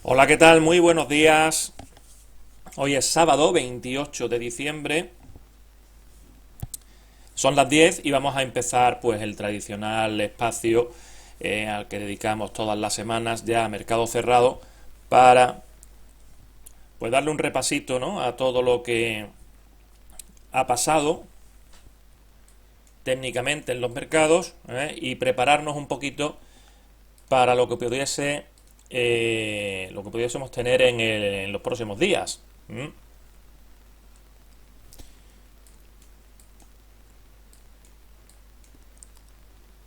Hola, ¿qué tal? Muy buenos días. Hoy es sábado 28 de diciembre. Son las 10 y vamos a empezar pues el tradicional espacio al que dedicamos todas las semanas ya a mercado cerrado para pues darle un repasito, ¿no?, a todo lo que ha pasado técnicamente en los mercados, y prepararnos un poquito para lo que pudiésemos tener en los próximos días.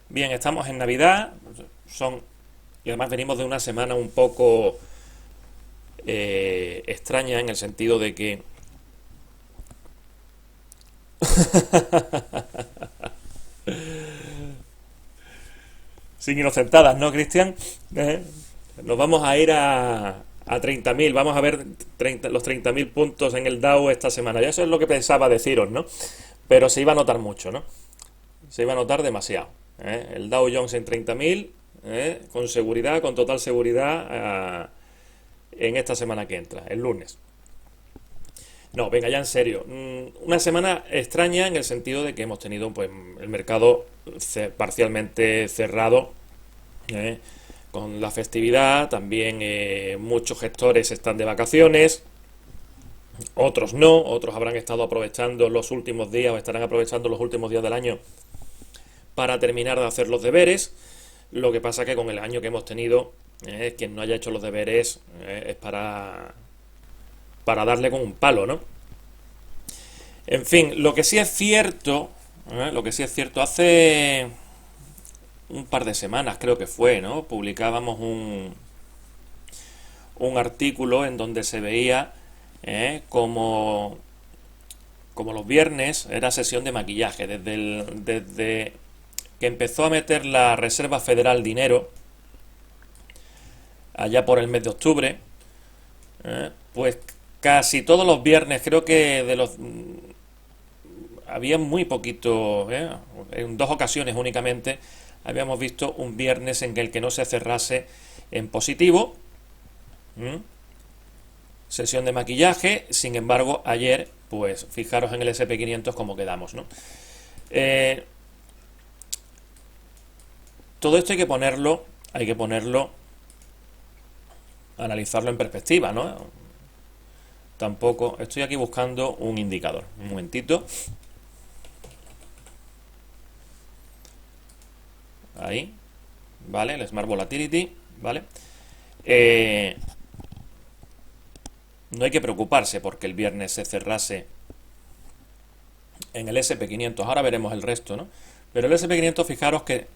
Bien, estamos en Navidad, son y además venimos de una semana un poco extraña en el sentido de que sin inocentadas, ¿no, Cristian? ¿Eh? Nos vamos a ir a 30.000, vamos a ver los 30.000 puntos en el Dow esta semana. Ya eso es lo que pensaba deciros, ¿no? Pero se iba a notar mucho, ¿no? Se iba a notar demasiado. El Dow Jones en 30.000, con seguridad, con total seguridad, en esta semana que entra, el lunes. No, venga, ya en serio. Una semana extraña en el sentido de que hemos tenido pues el mercado parcialmente cerrado, ¿eh? Con la festividad. También muchos gestores están de vacaciones, otros no, otros habrán estado aprovechando los últimos días o estarán aprovechando los últimos días del año para terminar de hacer los deberes. Lo que pasa que con el año que hemos tenido, quien no haya hecho los deberes es para darle con un palo, ¿no? En fin, lo que sí es cierto, hace un par de semanas creo que fue, ¿no? Publicábamos un artículo en donde se veía como los viernes era sesión de maquillaje, desde que empezó a meter la Reserva Federal dinero, allá por el mes de octubre, pues casi todos los viernes, creo que había muy poquito, en dos ocasiones únicamente, habíamos visto un viernes en el que no se cerrase en positivo. Sesión de maquillaje. Sin embargo, ayer, pues fijaros en el SP500 cómo quedamos, ¿no? Todo esto hay que ponerlo, analizarlo en perspectiva, ¿no? Tampoco, estoy aquí buscando un indicador. Un momentito. Ahí, ¿vale? El Smart Volatility, ¿vale? No hay que preocuparse porque el viernes se cerrase en el SP500. Ahora veremos el resto, ¿no? Pero el SP500, fijaros que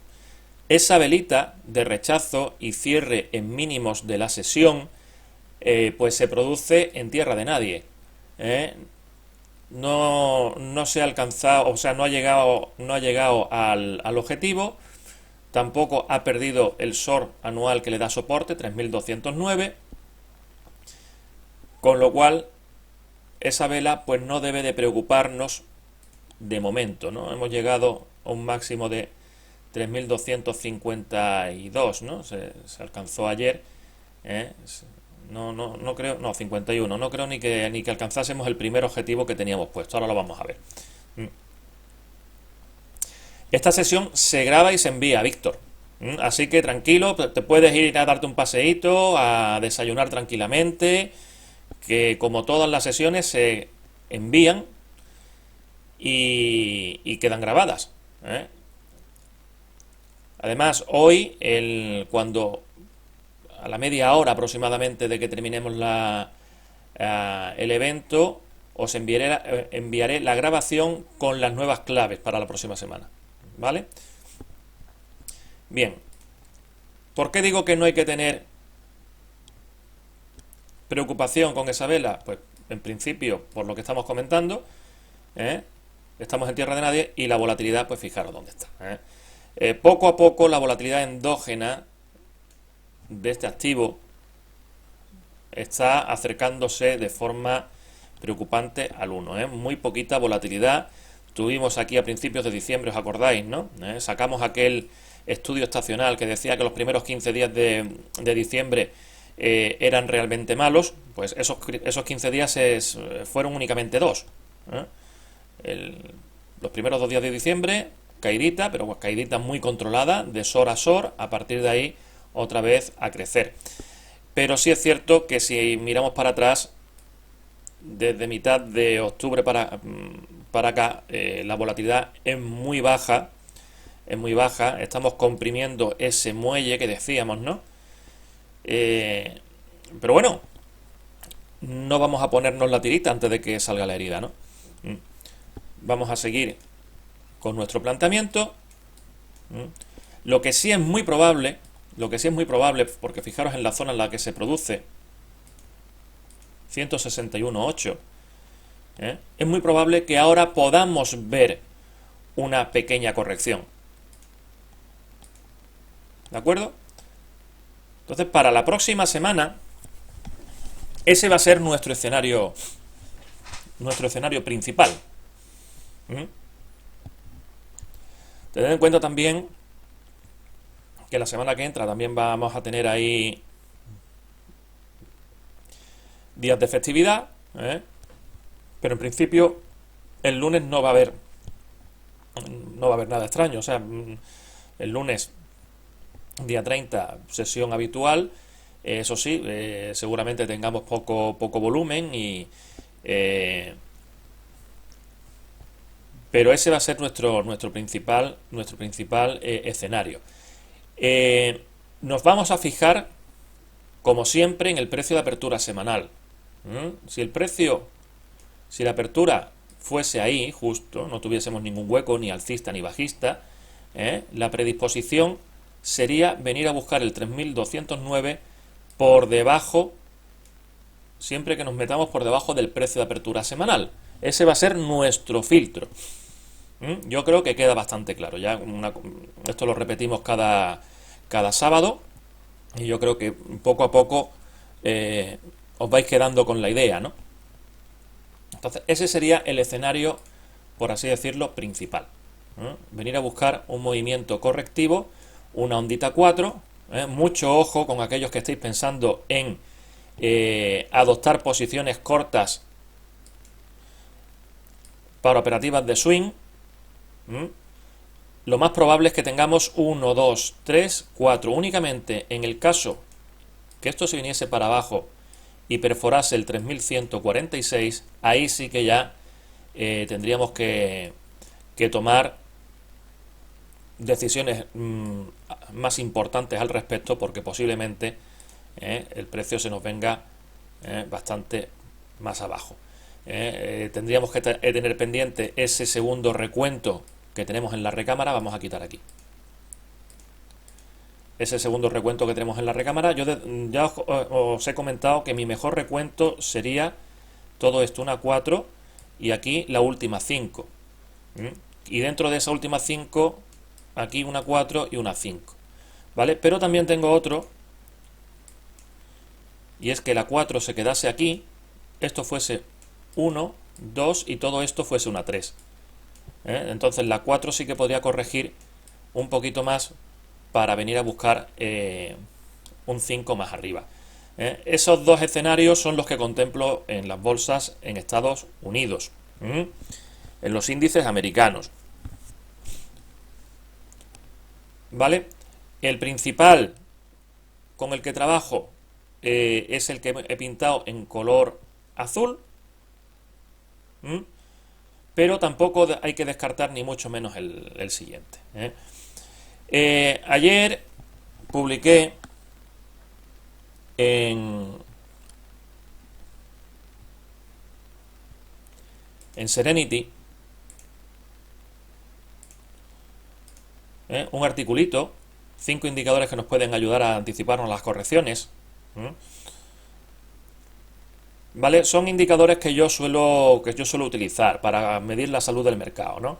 esa velita de rechazo y cierre en mínimos de la sesión, pues se produce en tierra de nadie. No se ha alcanzado, o sea, no ha llegado al objetivo. Tampoco ha perdido el SOR anual que le da soporte, 3.209. Con lo cual, esa vela pues no debe de preocuparnos de momento, ¿no? Hemos llegado a un máximo de 3.252, ¿no? Se alcanzó ayer. No creo, no, 51. No creo ni que alcanzásemos el primer objetivo que teníamos puesto. Ahora lo vamos a ver. Esta sesión se graba y se envía, Víctor. Así que tranquilo, te puedes ir a darte un paseíto, a desayunar tranquilamente, que como todas las sesiones se envían y quedan grabadas. Además, hoy, cuando a la media hora aproximadamente de que terminemos el evento, os enviaré la grabación con las nuevas claves para la próxima semana. ¿Vale? Bien. ¿Por qué digo que no hay que tener preocupación con esa vela? Pues en principio, por lo que estamos comentando, estamos en tierra de nadie y la volatilidad, pues fijaros dónde está. Poco a poco la volatilidad endógena de este activo está acercándose de forma preocupante al 1. Muy poquita volatilidad. Tuvimos aquí a principios de diciembre, ¿os acordáis, no? Sacamos aquel estudio estacional que decía que los primeros 15 días de diciembre eran realmente malos, pues esos 15 días fueron únicamente dos. ¿eh? Los primeros 2 días de diciembre, caidita, pero pues caidita muy controlada, de SOR a SOR, a partir de ahí otra vez a crecer. Pero sí es cierto que si miramos para atrás, desde mitad de octubre para acá, la volatilidad es muy baja, estamos comprimiendo ese muelle que decíamos, ¿no? Pero bueno, no vamos a ponernos la tirita antes de que salga la herida, ¿no? Vamos a seguir con nuestro planteamiento. Lo que sí es muy probable, porque fijaros en la zona en la que se produce 161.8, es muy probable que ahora podamos ver una pequeña corrección. ¿De acuerdo? Entonces, para la próxima semana, ese va a ser nuestro escenario principal. Tened en cuenta también que la semana que entra también vamos a tener ahí días de festividad, pero en principio el lunes no va a haber nada extraño. O sea, el lunes, día 30, sesión habitual. Eso sí, seguramente tengamos poco volumen pero ese va a ser nuestro principal escenario. Nos vamos a fijar, como siempre, en el precio de apertura semanal. Si la apertura fuese ahí, justo, no tuviésemos ningún hueco, ni alcista ni bajista, la predisposición sería venir a buscar el 3.209 por debajo, siempre que nos metamos por debajo del precio de apertura semanal. Ese va a ser nuestro filtro. Yo creo que queda bastante claro. Esto lo repetimos cada sábado, y yo creo que poco a poco os vais quedando con la idea, ¿no? Entonces, ese sería el escenario, por así decirlo, principal. Venir a buscar un movimiento correctivo, una ondita 4. Mucho ojo con aquellos que estéis pensando en adoptar posiciones cortas para operativas de swing. Lo más probable es que tengamos 1, 2, 3, 4. Únicamente en el caso que esto se viniese para abajo y perforase el 3146, ahí sí que ya tendríamos que tomar decisiones más importantes al respecto, porque posiblemente el precio se nos venga bastante más abajo. Tendríamos que tener pendiente ese segundo recuento que tenemos en la recámara. Vamos a quitar aquí ese segundo recuento que tenemos en la recámara. Yo ya os he comentado que mi mejor recuento sería todo esto, una 4, y aquí la última 5. Y dentro de esa última 5, aquí una 4 y una 5. ¿Vale? Pero también tengo otro, y es que la 4 se quedase aquí, esto fuese 1, 2 y todo esto fuese una 3. Entonces la 4 sí que podría corregir un poquito más para venir a buscar un 5 más arriba. Esos dos escenarios son los que contemplo en las bolsas en Estados Unidos, en los índices americanos. ¿Vale? El principal con el que trabajo es el que he pintado en color azul, pero tampoco hay que descartar ni mucho menos el siguiente. Ayer publiqué en Serenity un articulito, 5 indicadores que nos pueden ayudar a anticiparnos las correcciones. ¿Vale? Son indicadores que yo suelo utilizar para medir la salud del mercado, ¿no?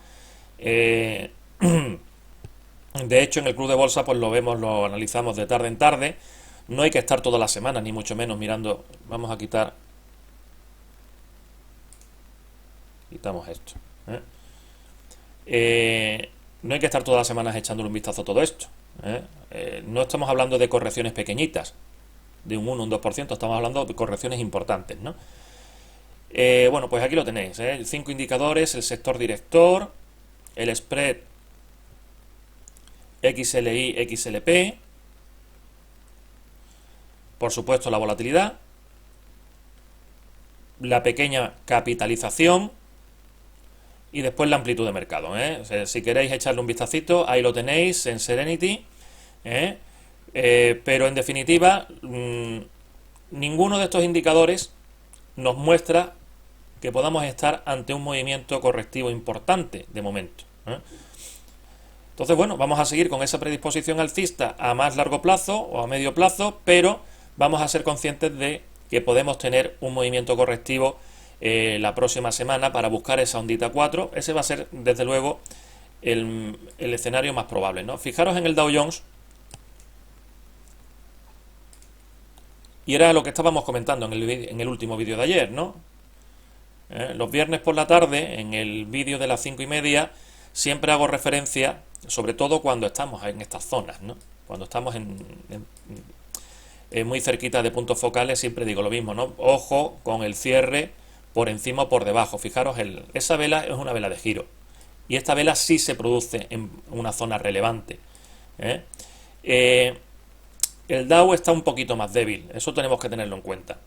De hecho, en el Club de Bolsa pues lo analizamos de tarde en tarde. No hay que estar todas las semanas, ni mucho menos mirando. Vamos a quitamos esto. No hay que estar todas las semanas echándole un vistazo a todo esto. No estamos hablando de correcciones pequeñitas. de un 1, un 2%, estamos hablando de correcciones importantes, ¿no? Bueno, pues aquí lo tenéis, 5 indicadores, el sector director, el spread XLI, XLP, por supuesto la volatilidad, la pequeña capitalización y después la amplitud de mercado. O sea, si queréis echarle un vistacito, ahí lo tenéis en Serenity. Pero en definitiva, ninguno de estos indicadores nos muestra que podamos estar ante un movimiento correctivo importante de momento. Entonces, bueno, vamos a seguir con esa predisposición alcista a más largo plazo o a medio plazo, pero vamos a ser conscientes de que podemos tener un movimiento correctivo la próxima semana para buscar esa ondita 4. Ese va a ser, desde luego, el escenario más probable, ¿no? Fijaros en el Dow Jones, y era lo que estábamos comentando en el último vídeo de ayer, ¿no? Los viernes por la tarde, en el vídeo de las 5:30, siempre hago referencia, sobre todo cuando estamos en estas zonas, ¿no? Cuando estamos muy cerquita de puntos focales, siempre digo lo mismo, ¿no? Ojo con el cierre por encima o por debajo. Fijaros, esa vela es una vela de giro. Y esta vela sí se produce en una zona relevante. El Dow está un poquito más débil, eso tenemos que tenerlo en cuenta.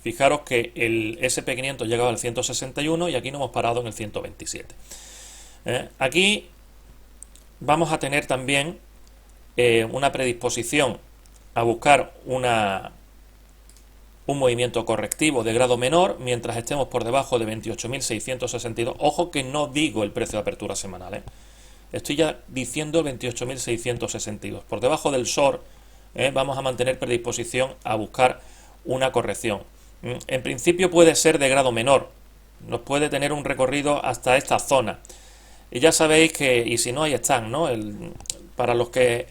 Fijaros que el SP500 llegaba al 161 y aquí nos hemos parado en el 127. Aquí vamos a tener también una predisposición a buscar un movimiento correctivo de grado menor mientras estemos por debajo de 28.662. Ojo que no digo el precio de apertura semanal, estoy ya diciendo 28.662. Por debajo del short vamos a mantener predisposición a buscar una corrección. En principio puede ser de grado menor, nos puede tener un recorrido hasta esta zona. Y ya sabéis que, y si no, ahí están, ¿no? Para los que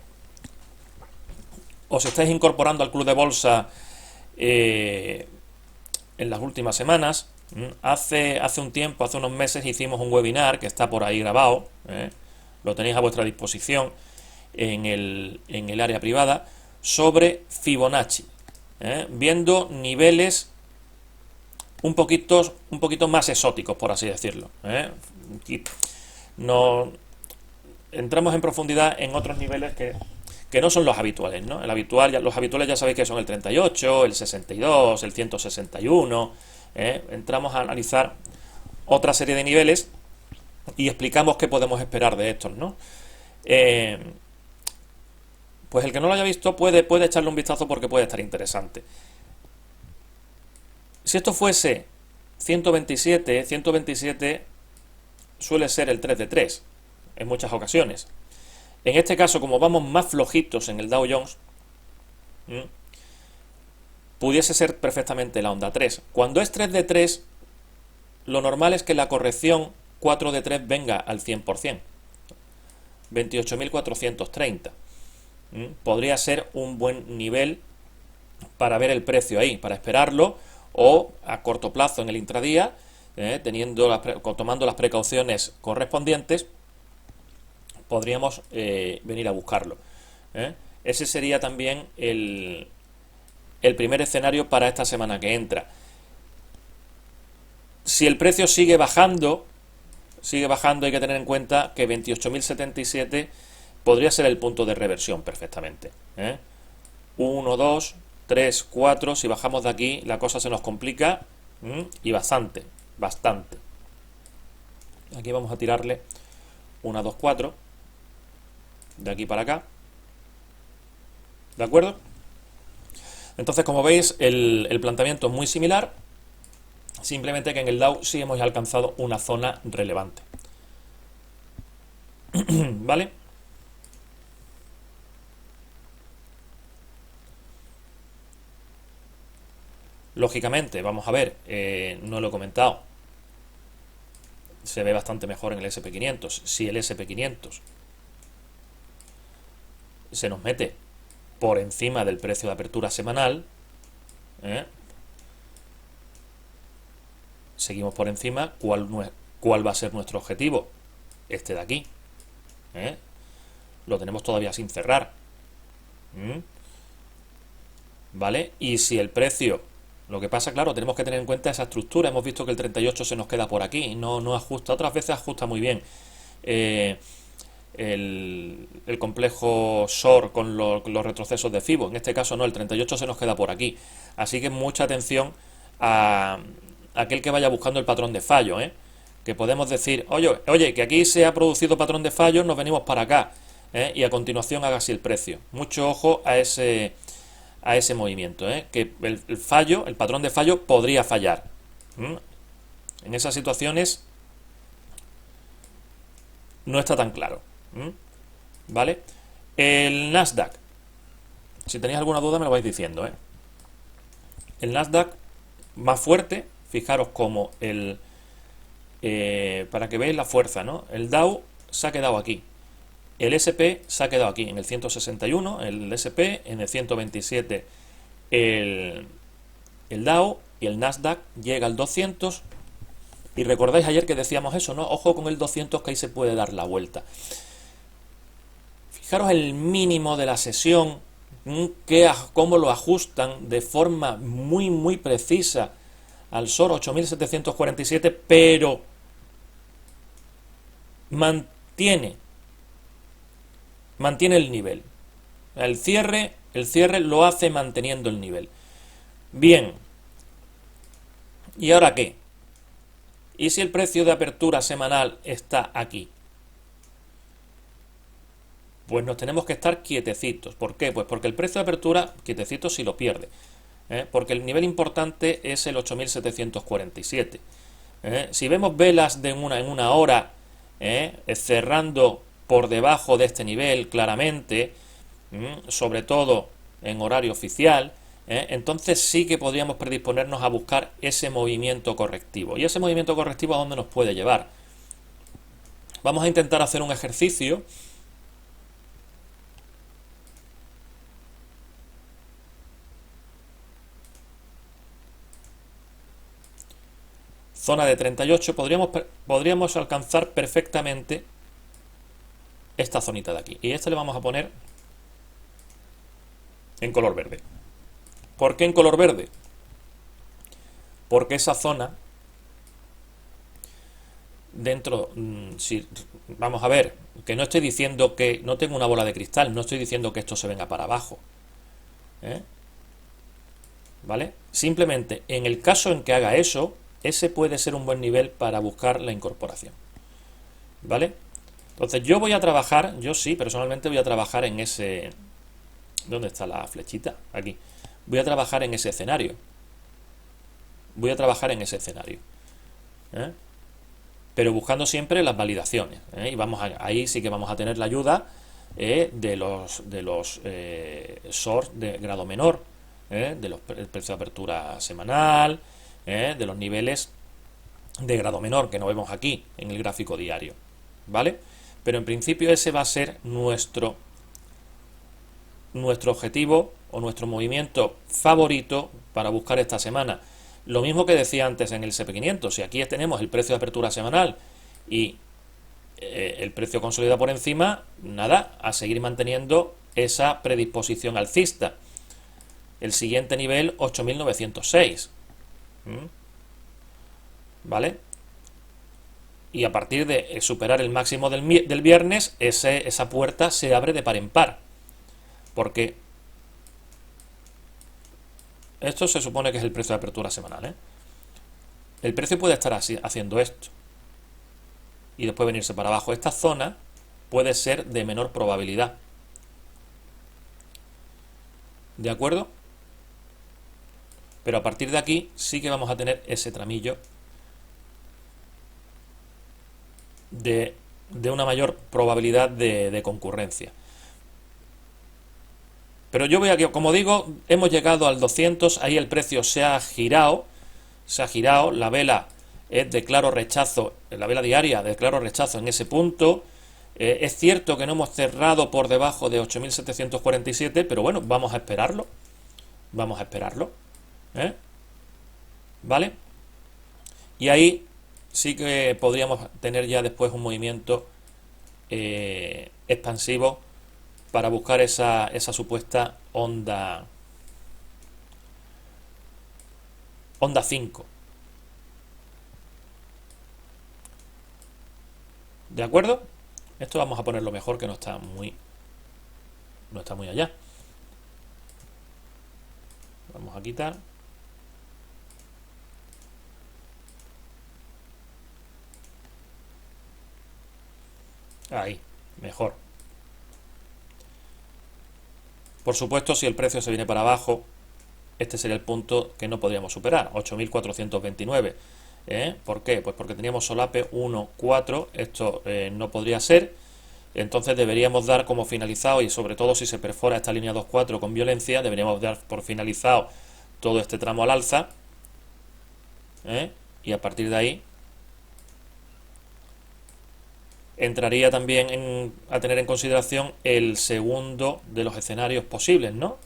os estáis incorporando al club de bolsa en las últimas semanas, hace un tiempo, hace unos meses, hicimos un webinar que está por ahí grabado, lo tenéis a vuestra disposición en el área privada, sobre Fibonacci, viendo niveles un poquito más exóticos, por así decirlo. No entramos en profundidad en otros niveles que no son los habituales, ¿no? Los habituales ya sabéis que son el 38, el 62, el 161. Entramos a analizar otra serie de niveles y explicamos qué podemos esperar de estos, ¿no? Pues el que no lo haya visto puede echarle un vistazo porque puede estar interesante. Si esto fuese 127 suele ser el 3 de 3 en muchas ocasiones. En este caso, como vamos más flojitos en el Dow Jones, pudiese ser perfectamente la onda 3. Cuando es 3 de 3, lo normal es que la corrección 4 de 3 venga al 100%. 28.430. Podría ser un buen nivel para ver el precio ahí, para esperarlo, o a corto plazo en el intradía, tomando las precauciones correspondientes, podríamos venir a buscarlo. Ese sería también el primer escenario para esta semana que entra. Si el precio sigue bajando, hay que tener en cuenta que 28.077 podría ser el punto de reversión perfectamente. 1, 2, 3, 4, si bajamos de aquí la cosa se nos complica y bastante. Aquí vamos a tirarle 1, 2, 4 de aquí para acá, ¿de acuerdo? Entonces, como veis, el planteamiento es muy similar, simplemente que en el Dow sí hemos alcanzado una zona relevante. ¿Vale? Lógicamente, vamos a ver, no lo he comentado, se ve bastante mejor en el SP500. Si el SP500 se nos mete por encima del precio de apertura semanal, seguimos por encima, ¿cuál va a ser nuestro objetivo? Este de aquí. Lo tenemos todavía sin cerrar. ¿Mm? ¿Vale? Y si el precio... Lo que pasa, claro, tenemos que tener en cuenta esa estructura. Hemos visto que el 38 se nos queda por aquí, no ajusta. Otras veces ajusta muy bien. Eh, el complejo SOR con los retrocesos de FIBO. En este caso no, el 38 se nos queda por aquí. Así que mucha atención a aquel que vaya buscando el patrón de fallo, ¿eh? Que podemos decir, oye, que aquí se ha producido patrón de fallo, nos venimos para acá, ¿eh? Y a continuación haga así el precio. Mucho ojo a ese movimiento, ¿eh? Que el fallo, el patrón de fallo podría fallar. ¿Mm? En esas situaciones no está tan claro. ¿Mm? ¿Vale? El Nasdaq. Si tenéis alguna duda me lo vais diciendo, ¿eh? El Nasdaq más fuerte, fijaros como para que veáis la fuerza, ¿no? El Dow se ha quedado aquí. El SP se ha quedado aquí, en el 161, el SP, en el 127 el Dow, y el Nasdaq llega al 200. Y recordáis ayer que decíamos eso, ¿no? Ojo con el 200, que ahí se puede dar la vuelta. Fijaros el mínimo de la sesión, cómo lo ajustan de forma muy precisa al SOR 8747, pero mantiene el nivel. El cierre lo hace manteniendo el nivel. Bien. ¿Y ahora qué? ¿Y si el precio de apertura semanal está aquí? Pues nos tenemos que estar quietecitos. ¿Por qué? Pues porque el precio de apertura, quietecitos si lo pierde. Porque el nivel importante es el 8747. Si vemos velas en una hora cerrando por debajo de este nivel claramente, sobre todo en horario oficial, entonces sí que podríamos predisponernos a buscar ese movimiento correctivo. ¿Y ese movimiento correctivo a dónde nos puede llevar? Vamos a intentar hacer un ejercicio. Zona de 38, podríamos alcanzar perfectamente esta zonita de aquí. Y esta le vamos a poner en color verde. ¿Por qué en color verde? Porque esa zona, dentro, si vamos a ver, que no estoy diciendo que no tengo una bola de cristal, no estoy diciendo que esto se venga para abajo, ¿vale? Simplemente, en el caso en que haga eso, ese puede ser un buen nivel para buscar la incorporación, ¿vale? Entonces yo voy a trabajar, yo sí, personalmente voy a trabajar en ese... ¿Dónde está la flechita? Aquí. Voy a trabajar en ese escenario. ¿eh? Pero buscando siempre las validaciones, y ahí sí que vamos a tener la ayuda de los SOR de grado menor, del precio de apertura semanal, de los niveles de grado menor que no vemos aquí en el gráfico diario, ¿vale? Pero en principio ese va a ser nuestro objetivo o nuestro movimiento favorito para buscar esta semana. Lo mismo que decía antes en el SP500, si aquí tenemos el precio de apertura semanal y el precio consolida por encima, nada, a seguir manteniendo esa predisposición alcista. El siguiente nivel, 8.906. ¿Vale? Y a partir de superar el máximo del viernes, esa puerta se abre de par en par. Porque esto se supone que es el precio de apertura semanal, El precio puede estar haciendo esto y después venirse para abajo. Esta zona puede ser de menor probabilidad. ¿De acuerdo? Pero a partir de aquí sí que vamos a tener ese tramillo de una mayor probabilidad de concurrencia. Pero yo veo que, como digo, hemos llegado al 200, ahí el precio se ha girado, la vela es de claro rechazo, la vela diaria de claro rechazo en ese punto. Es cierto que no hemos cerrado por debajo de 8.747, pero bueno, vamos a esperarlo. ¿Vale? Y ahí sí que podríamos tener ya después un movimiento expansivo para buscar esa supuesta onda 5. ¿De acuerdo? Esto vamos a ponerlo mejor, que no está muy allá. Vamos a quitar. Ahí, mejor. Por supuesto, si el precio se viene para abajo, este sería el punto que no podríamos superar, 8.429. ¿Por qué? Pues porque teníamos solape 1,4, esto no podría ser, entonces deberíamos dar como finalizado, y sobre todo si se perfora esta línea 2,4 con violencia, deberíamos dar por finalizado todo este tramo al alza, y a partir de ahí entraría también a tener en consideración el segundo de los escenarios posibles, ¿no?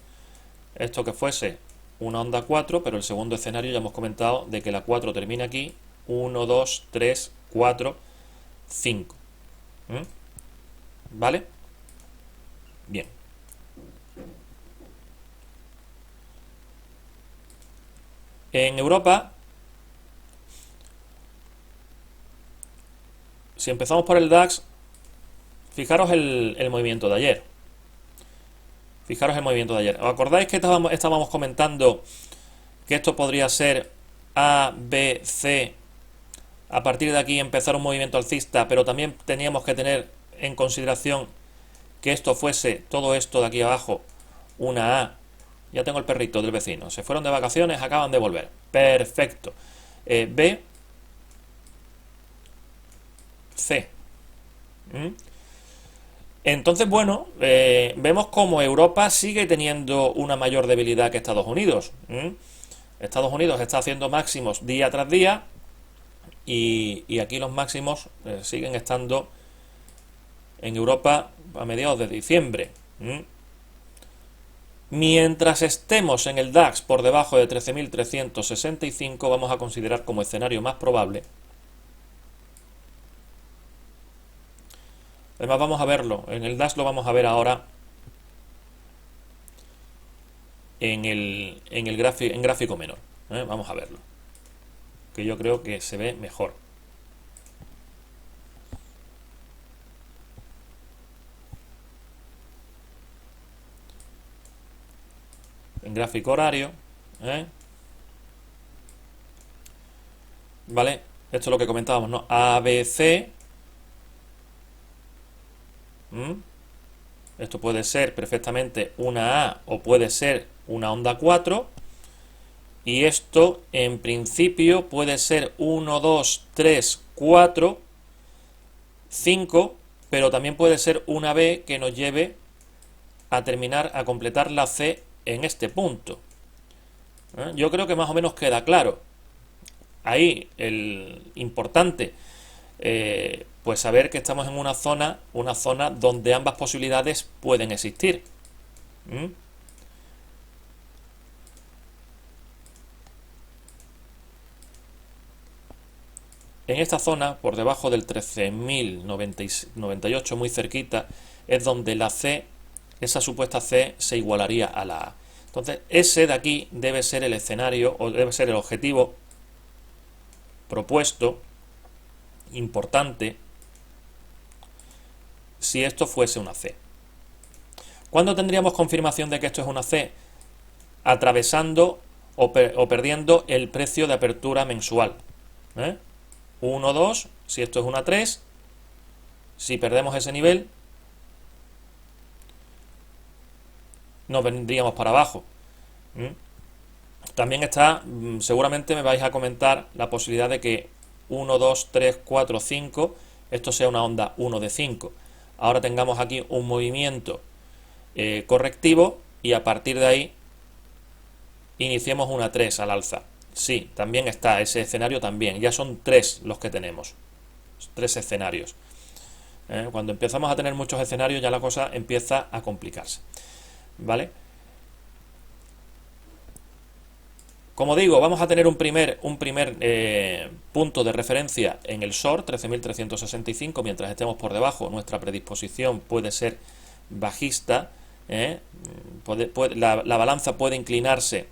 Esto que fuese una onda 4, pero el segundo escenario ya hemos comentado de que la 4 termina aquí, 1, 2, 3, 4, 5. ¿Vale? Bien. En Europa, si empezamos por el DAX, fijaros el movimiento de ayer. Fijaros el movimiento de ayer. ¿Os acordáis que estábamos comentando que esto podría ser A, B, C? A partir de aquí empezar un movimiento alcista, pero también teníamos que tener en consideración que esto fuese, todo esto de aquí abajo, una A. Ya tengo el perrito del vecino. Se fueron de vacaciones, acaban de volver. Perfecto. B, C. Entonces, bueno, vemos como Europa sigue teniendo una mayor debilidad que Estados Unidos. Estados Unidos está haciendo máximos día tras día y aquí los máximos siguen estando en Europa a mediados de diciembre. Mientras estemos en el DAX por debajo de 13.365, vamos a considerar como escenario más probable. Además vamos a verlo, en el DAX lo vamos a ver ahora en gráfico menor. Vamos a verlo, que yo creo que se ve mejor. En gráfico horario, ¿vale? Esto es lo que comentábamos, ¿no? ABC. Esto puede ser perfectamente una A o puede ser una onda 4. Y esto en principio puede ser 1, 2, 3, 4, 5, pero también puede ser una B que nos lleve a terminar, a completar la C en este punto. Yo creo que más o menos queda claro. Ahí el importante, pues saber que estamos en una zona donde ambas posibilidades pueden existir. En esta zona, por debajo del 13.098, muy cerquita, es donde la C, esa supuesta C, se igualaría a la A. Entonces, ese de aquí debe ser el escenario, o debe ser el objetivo propuesto, importante, si esto fuese una C. ¿Cuándo tendríamos confirmación de que esto es una C? Atravesando o perdiendo el precio de apertura mensual. 1, 2, si esto es una 3, si perdemos ese nivel, nos vendríamos para abajo. También está, seguramente me vais a comentar la posibilidad de que 1, 2, 3, 4, 5, esto sea una onda 1 de 5. Ahora tengamos aquí un movimiento correctivo y a partir de ahí iniciemos una 3 al alza. Sí, también está ese escenario también. Ya son 3 los que tenemos. 3 escenarios. Cuando empezamos a tener muchos escenarios ya la cosa empieza a complicarse. ¿Vale? Como digo, vamos a tener un primer punto de referencia en el short, 13.365, mientras estemos por debajo. Nuestra predisposición puede ser bajista, la balanza puede inclinarse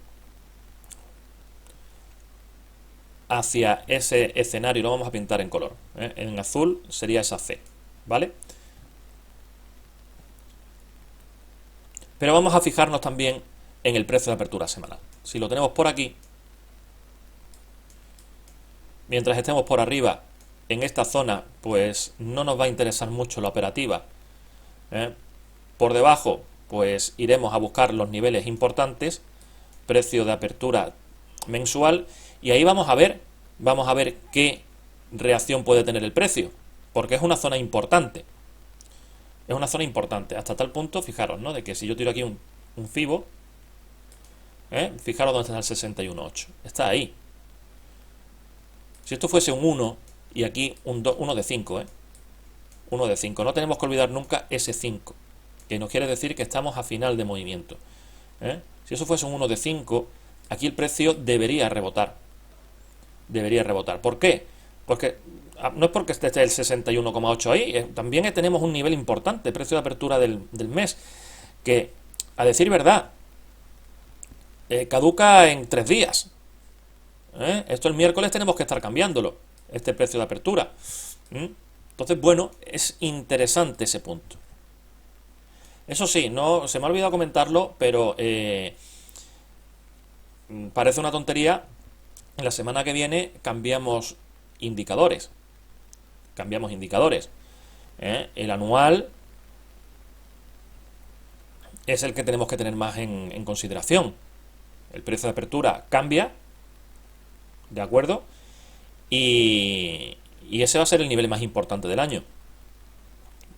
hacia ese escenario. Lo vamos a pintar en color, en azul sería esa C, ¿vale? Pero vamos a fijarnos también en el precio de apertura semanal. Si lo tenemos por aquí, mientras estemos por arriba en esta zona, pues no nos va a interesar mucho la operativa. Por debajo, pues iremos a buscar los niveles importantes, precio de apertura mensual, y ahí vamos a ver qué reacción puede tener el precio, porque es una zona importante. Es una zona importante, hasta tal punto, fijaros, ¿no? De que si yo tiro aquí un Fibo, fijaros dónde está el 61.8, está ahí. Si esto fuese un 1 y aquí un 1 de 5, 1 de 5, no tenemos que olvidar nunca ese 5, que nos quiere decir que estamos a final de movimiento. Si eso fuese un 1 de 5, aquí el precio debería rebotar. Debería rebotar. ¿Por qué? Porque no es porque esté el 61,8 ahí, también tenemos un nivel importante, precio de apertura del mes, que, a decir verdad, caduca en 3 días. Esto el miércoles tenemos que estar cambiándolo, este precio de apertura. Entonces, bueno, es interesante ese punto. Eso sí, no se me ha olvidado comentarlo, pero parece una tontería. En la semana que viene cambiamos indicadores. El anual es el que tenemos que tener más en consideración. El precio de apertura cambia, ¿de acuerdo? Y ese va a ser el nivel más importante del año.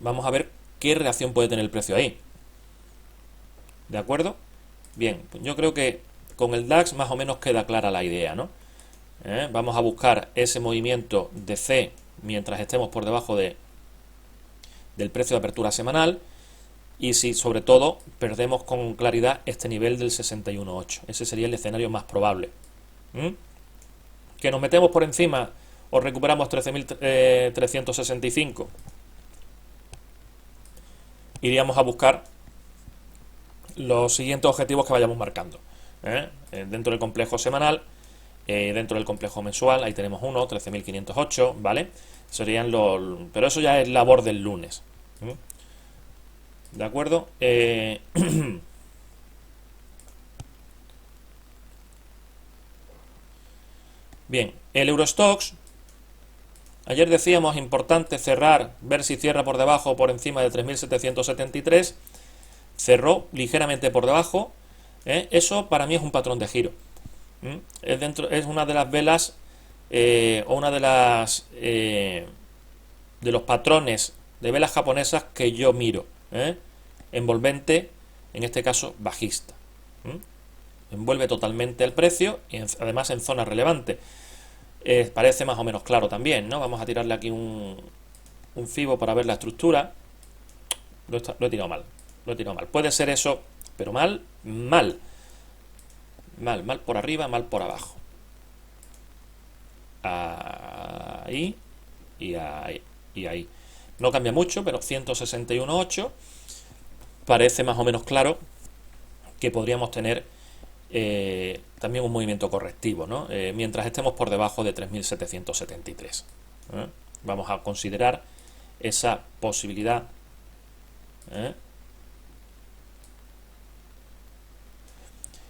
Vamos a ver qué reacción puede tener el precio ahí. ¿De acuerdo? Bien, pues yo creo que con el DAX más o menos queda clara la idea, ¿no? Vamos a buscar ese movimiento de C mientras estemos por debajo del precio de apertura semanal, y si sobre todo perdemos con claridad este nivel del 61.8. Ese sería el escenario más probable. Que nos metemos por encima o recuperamos 13.365, iríamos a buscar los siguientes objetivos que vayamos marcando. Dentro del complejo semanal, dentro del complejo mensual, ahí tenemos uno, 13.508, ¿vale? Serían pero eso ya es labor del lunes. ¿De acuerdo? Bien, el Eurostoxx, ayer decíamos importante cerrar, ver si cierra por debajo o por encima de 3.773, cerró ligeramente por debajo. Eso para mí es un patrón de giro. Es una de las velas o una de los patrones de velas japonesas que yo miro. Envolvente, en este caso bajista. Envuelve totalmente el precio y además en zona relevante. Parece más o menos claro también, ¿no? Vamos a tirarle aquí un Fibo para ver la estructura. Lo he tirado mal. Puede ser eso, pero mal por arriba, mal por abajo. Ahí y ahí. No cambia mucho, pero 161.8 parece más o menos claro que podríamos tener también un movimiento correctivo, ¿no? Mientras estemos por debajo de 3.773. Vamos a considerar esa posibilidad.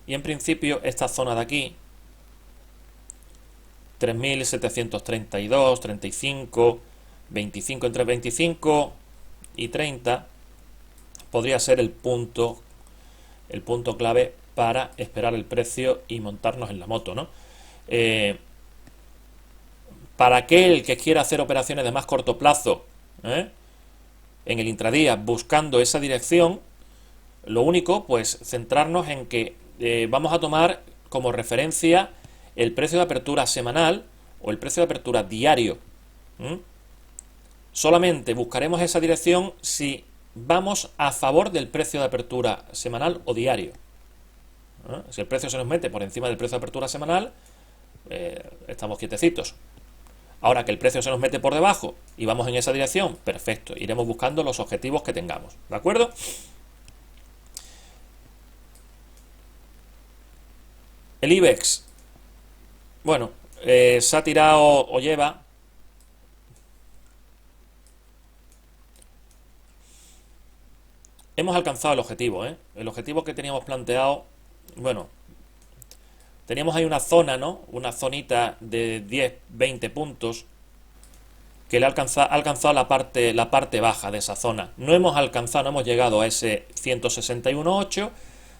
Y en principio esta zona de aquí, 3.732, 35, 25, entre 25 y 30 podría ser el punto clave para esperar el precio y montarnos en la moto, ¿no? Para aquel que quiera hacer operaciones de más corto plazo, en el intradía buscando esa dirección, lo único, pues centrarnos en que vamos a tomar como referencia el precio de apertura semanal o el precio de apertura diario. Solamente buscaremos esa dirección si vamos a favor del precio de apertura semanal o diario. Si el precio se nos mete por encima del precio de apertura semanal, estamos quietecitos. Ahora que el precio se nos mete por debajo y vamos en esa dirección, perfecto, iremos buscando los objetivos que tengamos, ¿de acuerdo? El IBEX, bueno, se ha tirado o lleva. Hemos alcanzado el objetivo, ¿eh? El objetivo que teníamos planteado, bueno, teníamos ahí una zona, ¿no? Una zonita de 10, 20 puntos que le ha alcanzado la parte baja de esa zona. No hemos alcanzado, no hemos llegado a ese 161.8.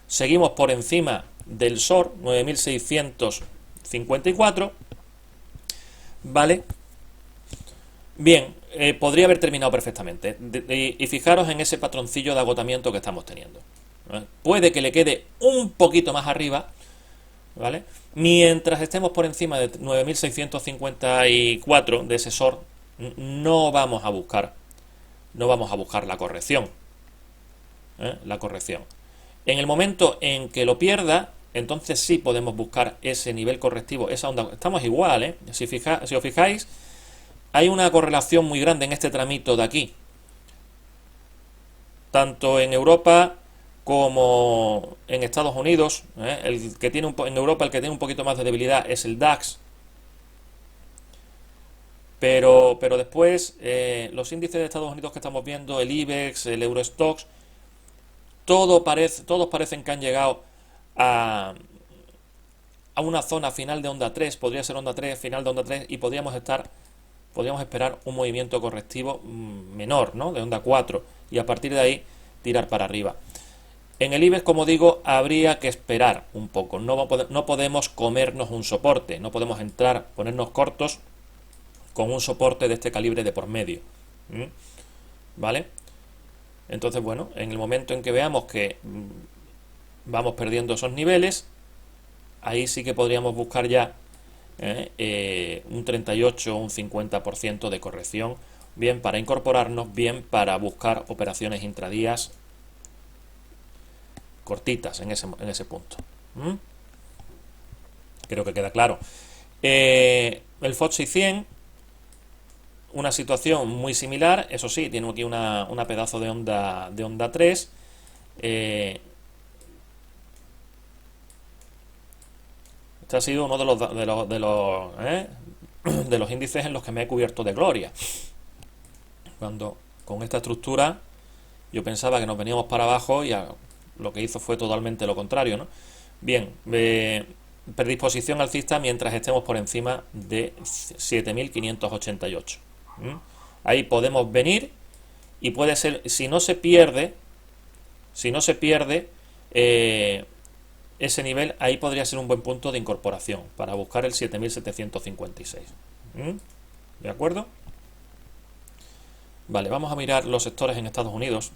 Seguimos por encima del SOR, 9.654. ¿Vale? Bien, podría haber terminado perfectamente. Y fijaros en ese patroncillo de agotamiento que estamos teniendo. ¿Vale? Puede que le quede un poquito más arriba, ¿vale? Mientras estemos por encima de 9.654 de ese SOR, no vamos a buscar la corrección, la corrección. En el momento en que lo pierda, entonces sí podemos buscar ese nivel correctivo, esa onda. Estamos igual, ¿eh? Si os fijáis, hay una correlación muy grande en este tramito de aquí, tanto en Europa como en Estados Unidos. El que tiene en Europa el que tiene un poquito más de debilidad es el DAX, pero después los índices de Estados Unidos que estamos viendo, el IBEX, el Eurostoxx, todos parecen que han llegado a una zona final de onda 3, podría ser onda 3, final de onda 3, y podríamos esperar un movimiento correctivo menor, ¿no? De onda 4, y a partir de ahí tirar para arriba. En el IBEX, como digo, habría que esperar un poco. No podemos comernos un soporte, no podemos ponernos cortos con un soporte de este calibre de por medio. ¿Vale? Entonces, bueno, en el momento en que veamos que vamos perdiendo esos niveles, ahí sí que podríamos buscar ya un 38 o un 50% de corrección, bien para incorporarnos, bien para buscar operaciones intradías cortitas en ese punto. Creo que queda claro. El FTSE 100, una situación muy similar, eso sí, tiene aquí una pedazo de onda 3. Este ha sido uno de los índices en los que me he cubierto de gloria. Cuando con esta estructura yo pensaba que nos veníamos para abajo y lo que hizo fue totalmente lo contrario, ¿no? Bien, predisposición alcista mientras estemos por encima de 7.588. Ahí podemos venir y puede ser, si no se pierde ese nivel, ahí podría ser un buen punto de incorporación para buscar el 7.756. ¿De acuerdo? Vale, vamos a mirar los sectores en Estados Unidos.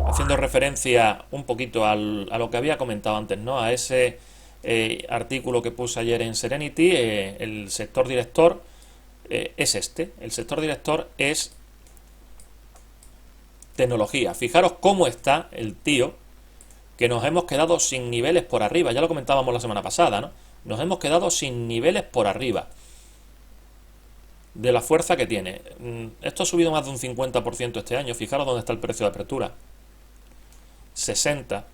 Haciendo referencia un poquito a lo que había comentado antes, ¿no? A ese artículo que puse ayer en Serenity, el sector director es este. El sector director es tecnología. Fijaros cómo está el tío, que nos hemos quedado sin niveles por arriba. Ya lo comentábamos la semana pasada, ¿no? Nos hemos quedado sin niveles por arriba de la fuerza que tiene. Esto ha subido más de un 50% este año. Fijaros dónde está el precio de apertura. 60,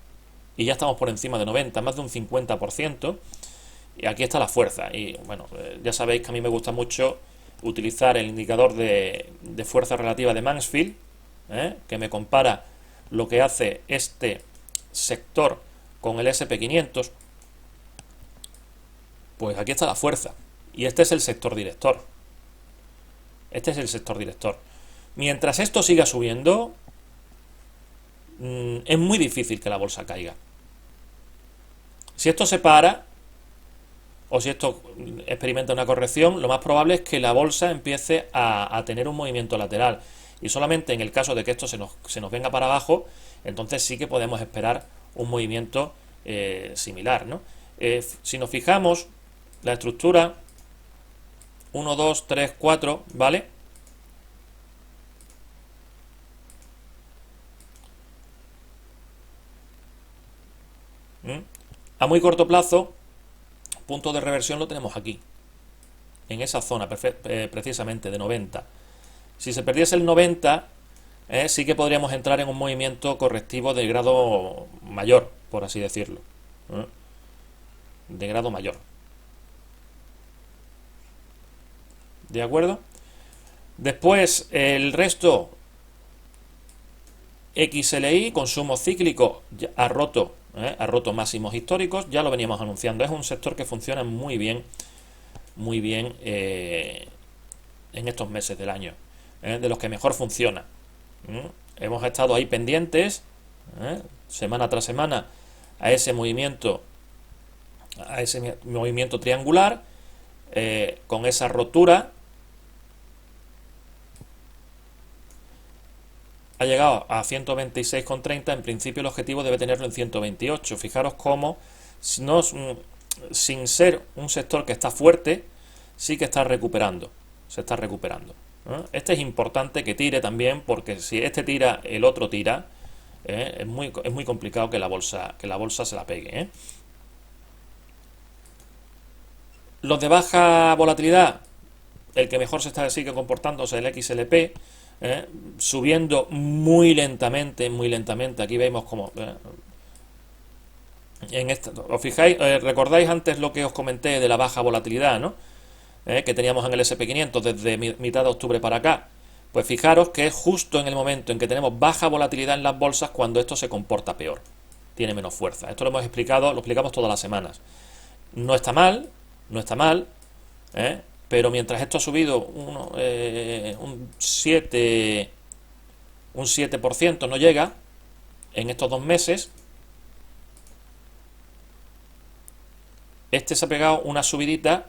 y ya estamos por encima de 90, más de un 50%, y aquí está la fuerza. Y bueno, ya sabéis que a mí me gusta mucho utilizar el indicador de fuerza relativa de Mansfield, que me compara lo que hace este sector con el SP500. Pues aquí está la fuerza, y este es el sector director. Mientras esto siga subiendo, es muy difícil que la bolsa caiga. Si esto se para, o si esto experimenta una corrección, lo más probable es que la bolsa empiece a tener un movimiento lateral. Y solamente en el caso de que esto se nos venga para abajo, entonces sí que podemos esperar un movimiento similar, ¿no? Si nos fijamos, la estructura 1, 2, 3, 4, ¿vale? ¿Mm? A muy corto plazo, punto de reversión lo tenemos aquí, en esa zona precisamente de 90. Si se perdiese el 90, sí que podríamos entrar en un movimiento correctivo de grado mayor, por así decirlo. ¿Eh? De grado mayor. ¿De acuerdo? Después, el resto, XLI, consumo cíclico, ha roto máximos históricos, ya lo veníamos anunciando. Es un sector que funciona muy bien en estos meses del año, de los que mejor funciona. Hemos estado ahí pendientes, semana tras semana, a ese movimiento triangular, con esa rotura. Ha llegado a 126,30. En principio el objetivo debe tenerlo en 128. Fijaros cómo, no, sin ser un sector que está fuerte, sí que está recuperando. Se está recuperando. Este es importante que tire también, porque si este tira, el otro tira. Es muy complicado que la bolsa se la pegue. Los de baja volatilidad, el que mejor sigue comportándose, el XLP, subiendo muy lentamente. Aquí vemos como os fijáis, recordáis antes lo que os comenté de la baja volatilidad, ¿no? Que teníamos en el SP500 desde mitad de octubre para acá. Pues fijaros que es justo en el momento en que tenemos baja volatilidad en las bolsas cuando esto se comporta peor, tiene menos fuerza. Esto lo explicamos todas las semanas. No está mal, pero mientras esto ha subido un 7%, no llega en estos 2 meses, este se ha pegado una subidita,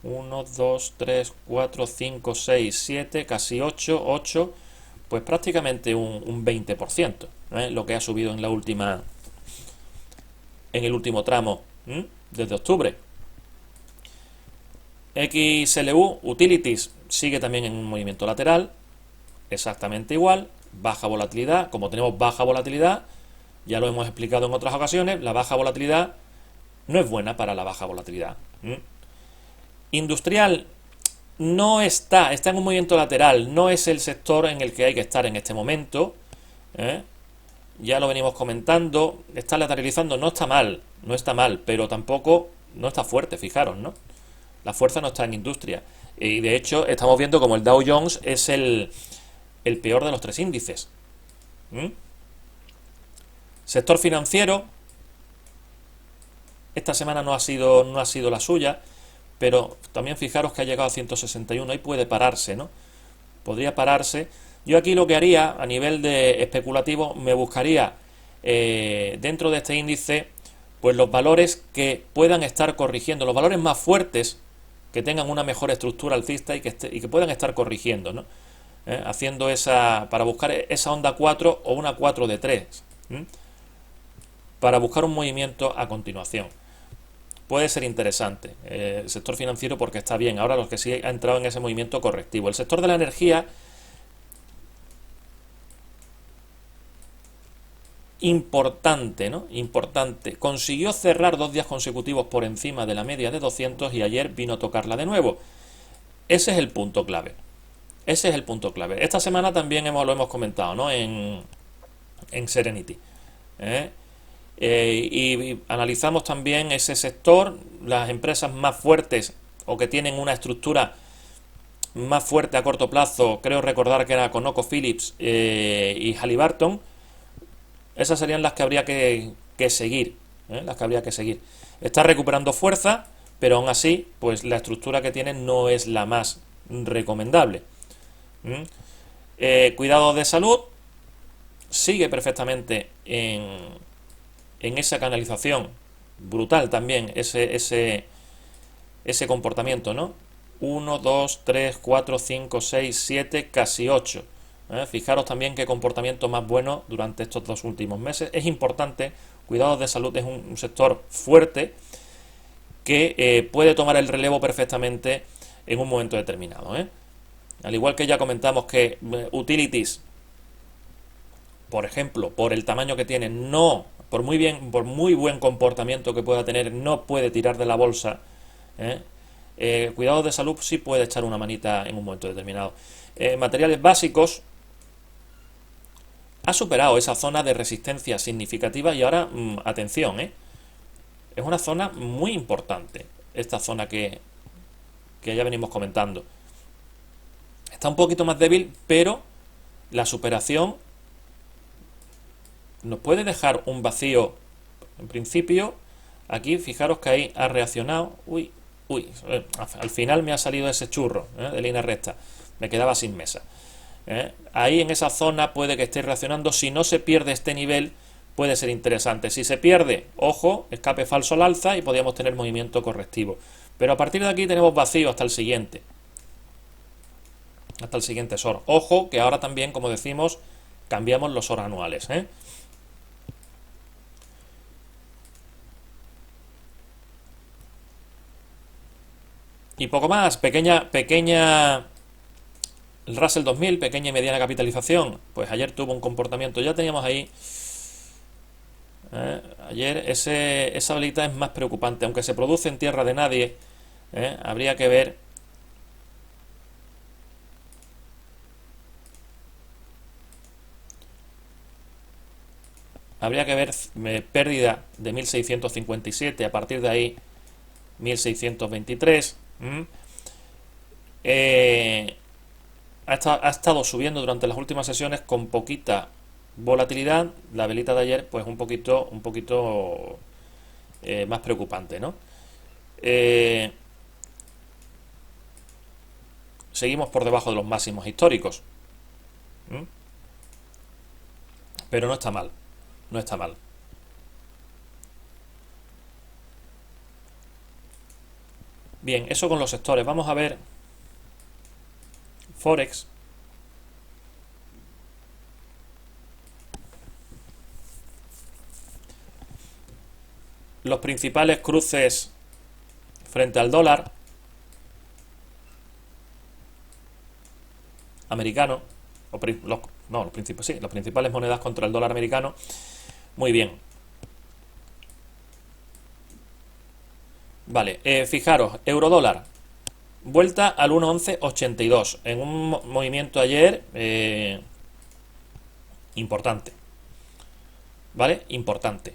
1, 2, 3, 4, 5, 6, 7, casi 8, pues prácticamente un 20%, lo que ha subido en el último tramo, desde octubre. XLU, Utilities, sigue también en un movimiento lateral, exactamente igual, baja volatilidad. Como tenemos baja volatilidad, ya lo hemos explicado en otras ocasiones, la baja volatilidad no es buena para la baja volatilidad. Industrial está en un movimiento lateral, no es el sector en el que hay que estar en este momento. Ya lo venimos comentando, está lateralizando, no está mal, pero tampoco no está fuerte, fijaros, ¿no? La fuerza no está en industria. Y de hecho estamos viendo como el Dow Jones es el peor de los 3 índices. Sector financiero, esta semana no ha sido la suya, pero también fijaros que ha llegado a 161, ahí puede pararse, ¿no? Podría pararse. Yo aquí lo que haría a nivel de especulativo, me buscaría dentro de este índice, pues los valores que puedan estar corrigiendo, los valores más fuertes, que tengan una mejor estructura alcista y que puedan estar corrigiendo, ¿no? Haciendo para buscar esa onda 4 o una 4 de 3, para buscar un movimiento a continuación. Puede ser interesante el sector financiero porque está bien. Ahora los que sí ha entrado en ese movimiento correctivo. El sector de la energía, importante, ¿no? Importante. Consiguió cerrar 2 días consecutivos por encima de la media de 200 y ayer vino a tocarla de nuevo. Ese es el punto clave. Esta semana también lo hemos comentado, ¿no? En Serenity. Y analizamos también ese sector, las empresas más fuertes o que tienen una estructura más fuerte a corto plazo. Creo recordar que era ConocoPhillips y Halliburton. Esas serían las que habría que seguir, Está recuperando fuerza, pero aún así, pues la estructura que tienen no es la más recomendable. Cuidado de salud, sigue perfectamente en esa canalización brutal también, ese comportamiento, ¿no? 1, 2, 3, 4, 5, 6, 7, casi 8. Fijaros también qué comportamiento más bueno durante estos 2 últimos meses. Es importante, cuidados de salud es un sector fuerte que puede tomar el relevo perfectamente en un momento determinado. Al igual que ya comentamos que Utilities, por ejemplo, por el tamaño que tiene, no por muy buen comportamiento que pueda tener, no puede tirar de la bolsa. Cuidados de salud sí puede echar una manita en un momento determinado. Materiales básicos ha superado esa zona de resistencia significativa y ahora, atención, es una zona muy importante, esta zona que ya venimos comentando. Está un poquito más débil, pero la superación nos puede dejar un vacío. En principio, aquí fijaros que ahí ha reaccionado. Uy, al final me ha salido ese churro de línea recta. Me quedaba sin mesa. Ahí en esa zona puede que esté reaccionando. Si no se pierde este nivel, puede ser interesante. Si se pierde, ojo, escape falso al alza y podríamos tener movimiento correctivo. Pero a partir de aquí tenemos vacío hasta el siguiente. Hasta el siguiente SOR. Ojo, que ahora también, como decimos, cambiamos los SOR anuales. Y poco más, pequeña el Russell 2000, pequeña y mediana capitalización, pues ayer tuvo un comportamiento, ya teníamos ahí, ayer esa velita es más preocupante, aunque se produce en tierra de nadie, habría que ver pérdida de 1657, a partir de ahí 1623. Ha estado subiendo durante las últimas sesiones con poquita volatilidad. La velita de ayer, pues un poquito más preocupante, ¿no? Seguimos por debajo de los máximos históricos, pero no está mal, no está mal. Bien, eso con los sectores. Vamos a ver Forex. Los principales cruces frente al dólar americano, las principales monedas contra el dólar americano. Muy bien. Vale, fijaros, euro-dólar, vuelta al 1.1182, en un movimiento ayer importante, ¿vale? Importante.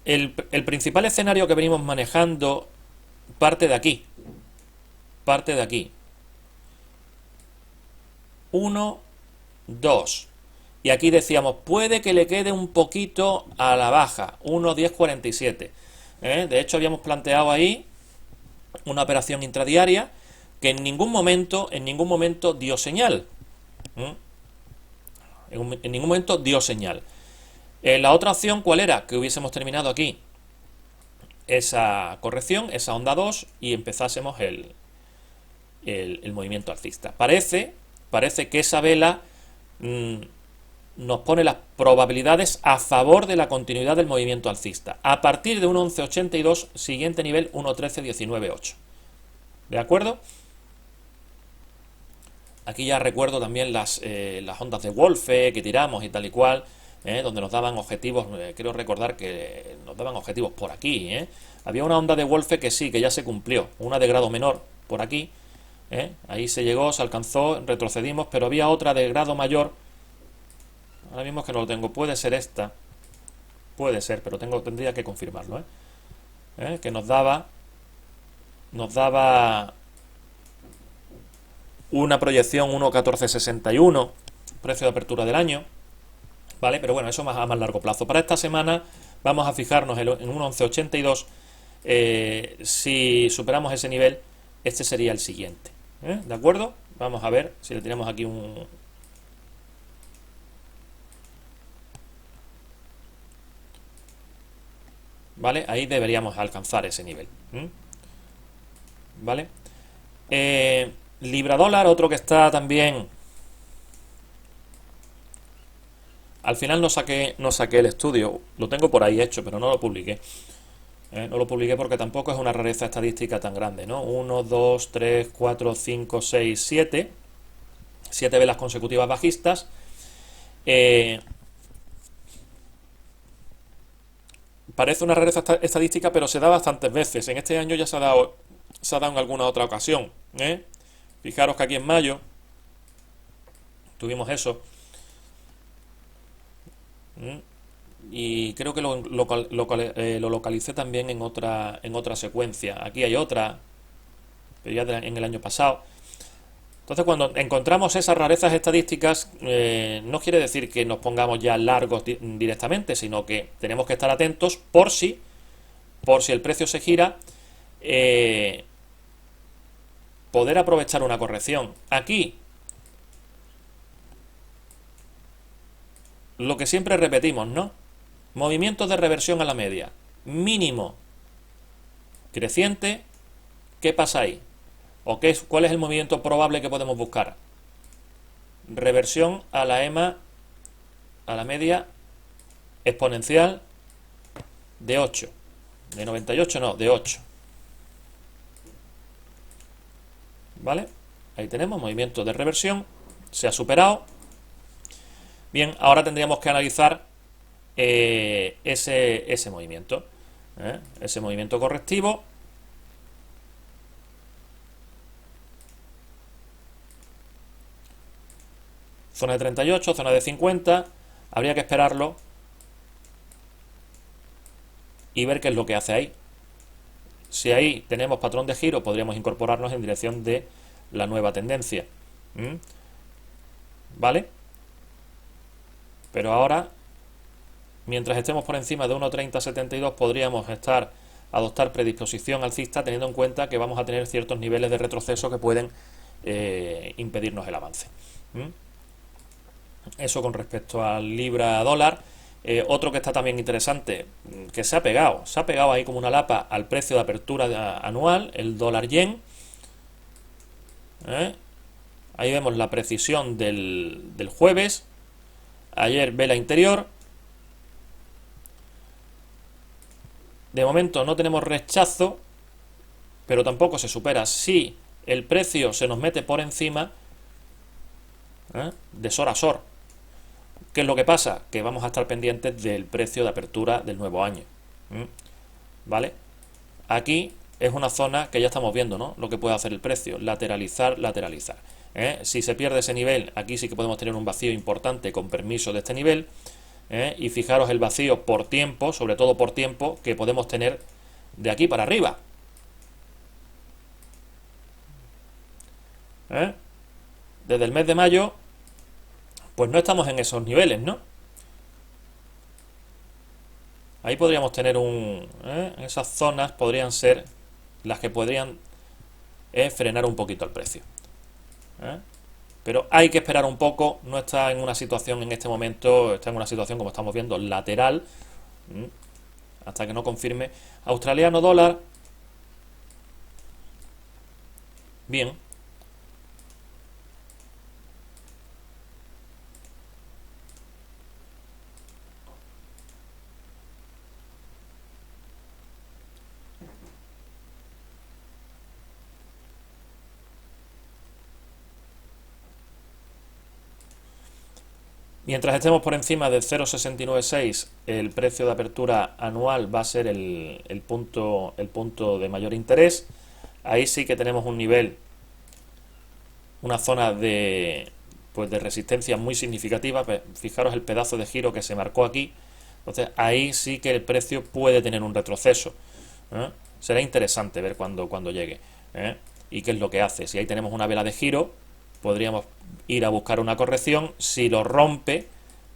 El principal escenario que venimos manejando parte de aquí. 1, 2. Y aquí decíamos, puede que le quede un poquito a la baja, 1.1047. De hecho, habíamos planteado ahí una operación intradiaria que en ningún momento dio señal. En ningún momento dio señal. La otra opción, ¿cuál era? Que hubiésemos terminado aquí esa corrección, esa onda 2, y empezásemos el movimiento alcista. Parece que esa vela nos pone las probabilidades a favor de la continuidad del movimiento alcista. A partir de 1.1182, siguiente nivel 1.1319.8. ¿De acuerdo? Aquí ya recuerdo también las ondas de Wolfe que tiramos y tal y cual, donde nos daban objetivos, quiero recordar que nos daban objetivos por aquí. Había una onda de Wolfe que sí, que ya se cumplió, una de grado menor por aquí, ahí se llegó, se alcanzó, retrocedimos, pero había otra de grado mayor. Ahora mismo es que no lo tengo, puede ser esta, puede ser, pero tendría que confirmarlo, que nos daba una proyección 1.1461, precio de apertura del año, ¿vale? Pero bueno, eso más a más largo plazo. Para esta semana vamos a fijarnos en 1.1182. Si superamos ese nivel, este sería el siguiente, ¿de acuerdo? Vamos a ver si le tenemos aquí un... ¿Vale? Ahí deberíamos alcanzar ese nivel. ¿Vale? Libra dólar, otro que está también... Al final no saqué el estudio, lo tengo por ahí hecho, pero no lo publiqué. No lo publiqué porque tampoco es una rareza estadística tan grande, ¿no? 1, 2, 3, 4, 5, 6, 7. 7 velas consecutivas bajistas. Parece una rareza estadística, pero se da bastantes veces. En este año ya se ha dado en alguna otra ocasión, ¿eh? Fijaros que aquí en mayo tuvimos eso. ¿Mm? Y creo que lo localicé también en otra secuencia. Aquí hay otra, pero ya en el año pasado. Entonces, cuando encontramos esas rarezas estadísticas, no quiere decir que nos pongamos ya largos directamente, sino que tenemos que estar atentos por si el precio se gira, poder aprovechar una corrección. Aquí, lo que siempre repetimos, ¿no? Movimientos de reversión a la media. Mínimo creciente. ¿Qué pasa ahí? ¿O cuál es el movimiento probable que podemos buscar? Reversión a la EMA, a la media exponencial de 8. De 98 no, de 8. ¿Vale? Ahí tenemos movimiento de reversión. Se ha superado. Bien, ahora tendríamos que analizar ese movimiento. Ese movimiento correctivo. Zona de 38, zona de 50. Habría que esperarlo y ver qué es lo que hace ahí. Si ahí tenemos patrón de giro, podríamos incorporarnos en dirección de la nueva tendencia. ¿Vale? Pero ahora, mientras estemos por encima de 1.3072, podríamos adoptar predisposición alcista, teniendo en cuenta que vamos a tener ciertos niveles de retroceso que pueden impedirnos el avance. Eso con respecto al libra dólar. Otro que está también interesante, que se ha pegado ahí como una lapa al precio de apertura anual, el dólar yen. Ahí vemos la precisión del jueves. Ayer vela interior. De momento no tenemos rechazo, pero tampoco se supera. Si el precio se nos mete por encima, de SOR a SOR. ¿Qué es lo que pasa? Que vamos a estar pendientes del precio de apertura del nuevo año. ¿Vale? Aquí es una zona que ya estamos viendo, ¿no? Lo que puede hacer el precio. Lateralizar. Si se pierde ese nivel, aquí sí que podemos tener un vacío importante con permiso de este nivel. Y fijaros el vacío por tiempo, sobre todo por tiempo, que podemos tener de aquí para arriba. Desde el mes de mayo, pues no estamos en esos niveles, ¿no? Ahí podríamos tener esas zonas podrían ser las que podrían frenar un poquito el precio. Pero hay que esperar un poco. No está en una situación en este momento, está en una situación, como estamos viendo, lateral, hasta que no confirme. Australiano dólar. Bien. Mientras estemos por encima del 0,696, el precio de apertura anual va a ser el punto de mayor interés. Ahí sí que tenemos un nivel, una zona de resistencia muy significativa. Fijaros el pedazo de giro que se marcó aquí. Entonces ahí sí que el precio puede tener un retroceso. Será interesante ver cuando llegue. Y qué es lo que hace. Si ahí tenemos una vela de giro, podríamos ir a buscar una corrección. Si lo rompe,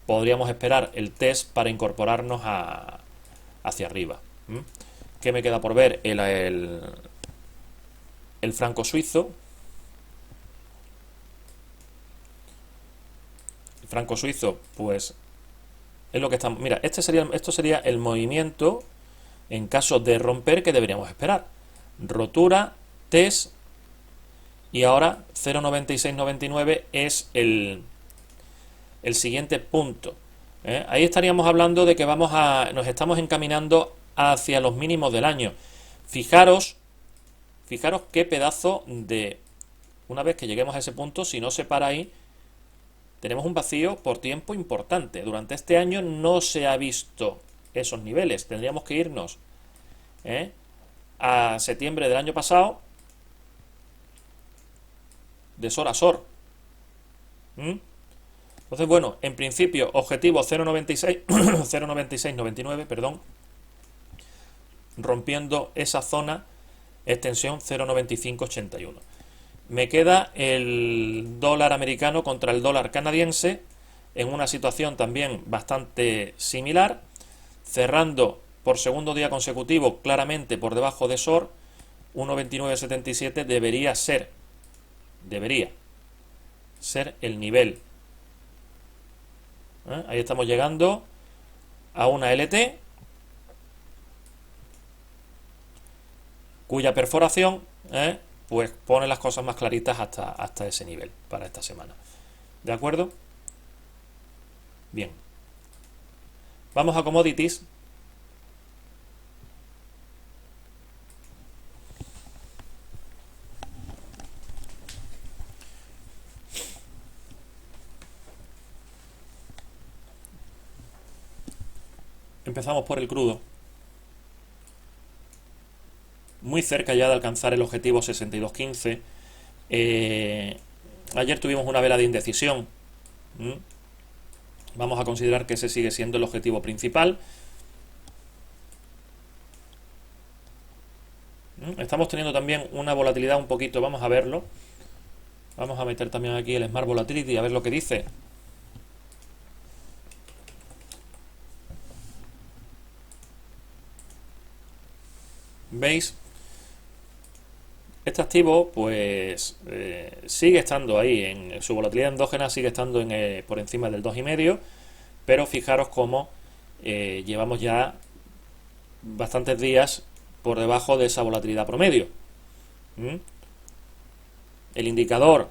podríamos esperar el test para incorporarnos hacia arriba. ¿Qué me queda por ver? El franco suizo. El franco suizo, pues es lo que estamos. Mira, esto sería el movimiento en caso de romper que deberíamos esperar. Rotura, test. Y ahora 0,9699 es el siguiente punto. Ahí estaríamos hablando de que nos estamos encaminando hacia los mínimos del año. Fijaros qué pedazo de... Una vez que lleguemos a ese punto, si no se para ahí, tenemos un vacío por tiempo importante. Durante este año no se ha visto esos niveles. Tendríamos que irnos a septiembre del año pasado, de SOR a SOR. Entonces, bueno, en principio, objetivo 0,96, 0,9699, perdón, rompiendo esa zona, extensión 0,9581. Me queda el dólar americano contra el dólar canadiense en una situación también bastante similar, cerrando por segundo día consecutivo claramente por debajo de SOR. 1,2977 debería ser el nivel. Ahí estamos llegando a una LT cuya perforación pues pone las cosas más claritas hasta ese nivel para esta semana. ¿De acuerdo? Bien. Vamos a commodities. Empezamos por el crudo. Muy cerca ya de alcanzar el objetivo 62.15. Ayer tuvimos una vela de indecisión. Vamos a considerar que ese sigue siendo el objetivo principal. Estamos teniendo también una volatilidad un poquito, vamos a verlo. Vamos a meter también aquí el Smart Volatility a ver lo que dice. ¿Veis? Este activo pues sigue estando ahí, en su volatilidad endógena sigue estando por encima del 2,5, pero fijaros cómo llevamos ya bastantes días por debajo de esa volatilidad promedio. El indicador,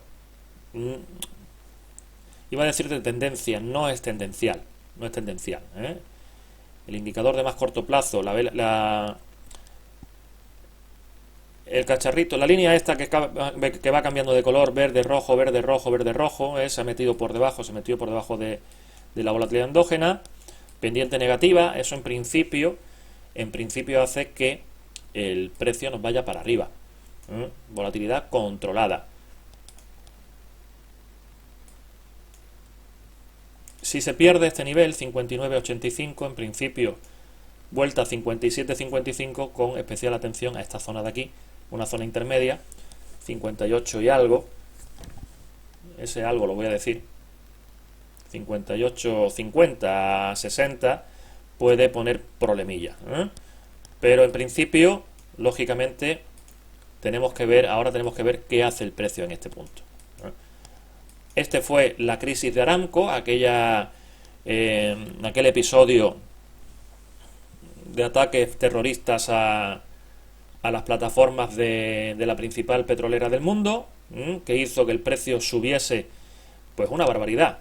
iba a decir de tendencia, no es tendencial. El indicador de más corto plazo, el cacharrito, la línea esta que va cambiando de color, verde, rojo, verde, rojo, verde, rojo, se metió por debajo de la volatilidad endógena, pendiente negativa. Eso en principio hace que el precio nos vaya para arriba. Volatilidad controlada. Si se pierde este nivel 59.85, en principio vuelta a 57.55, con especial atención a esta zona de aquí, una zona intermedia, 58 y algo. Ese algo lo voy a decir, 58, 50, 60, puede poner problemilla, pero en principio, lógicamente, ahora tenemos que ver qué hace el precio en este punto. Este fue la crisis de Aramco, aquel episodio de ataques terroristas a las plataformas de la principal petrolera del mundo, que hizo que el precio subiese pues una barbaridad.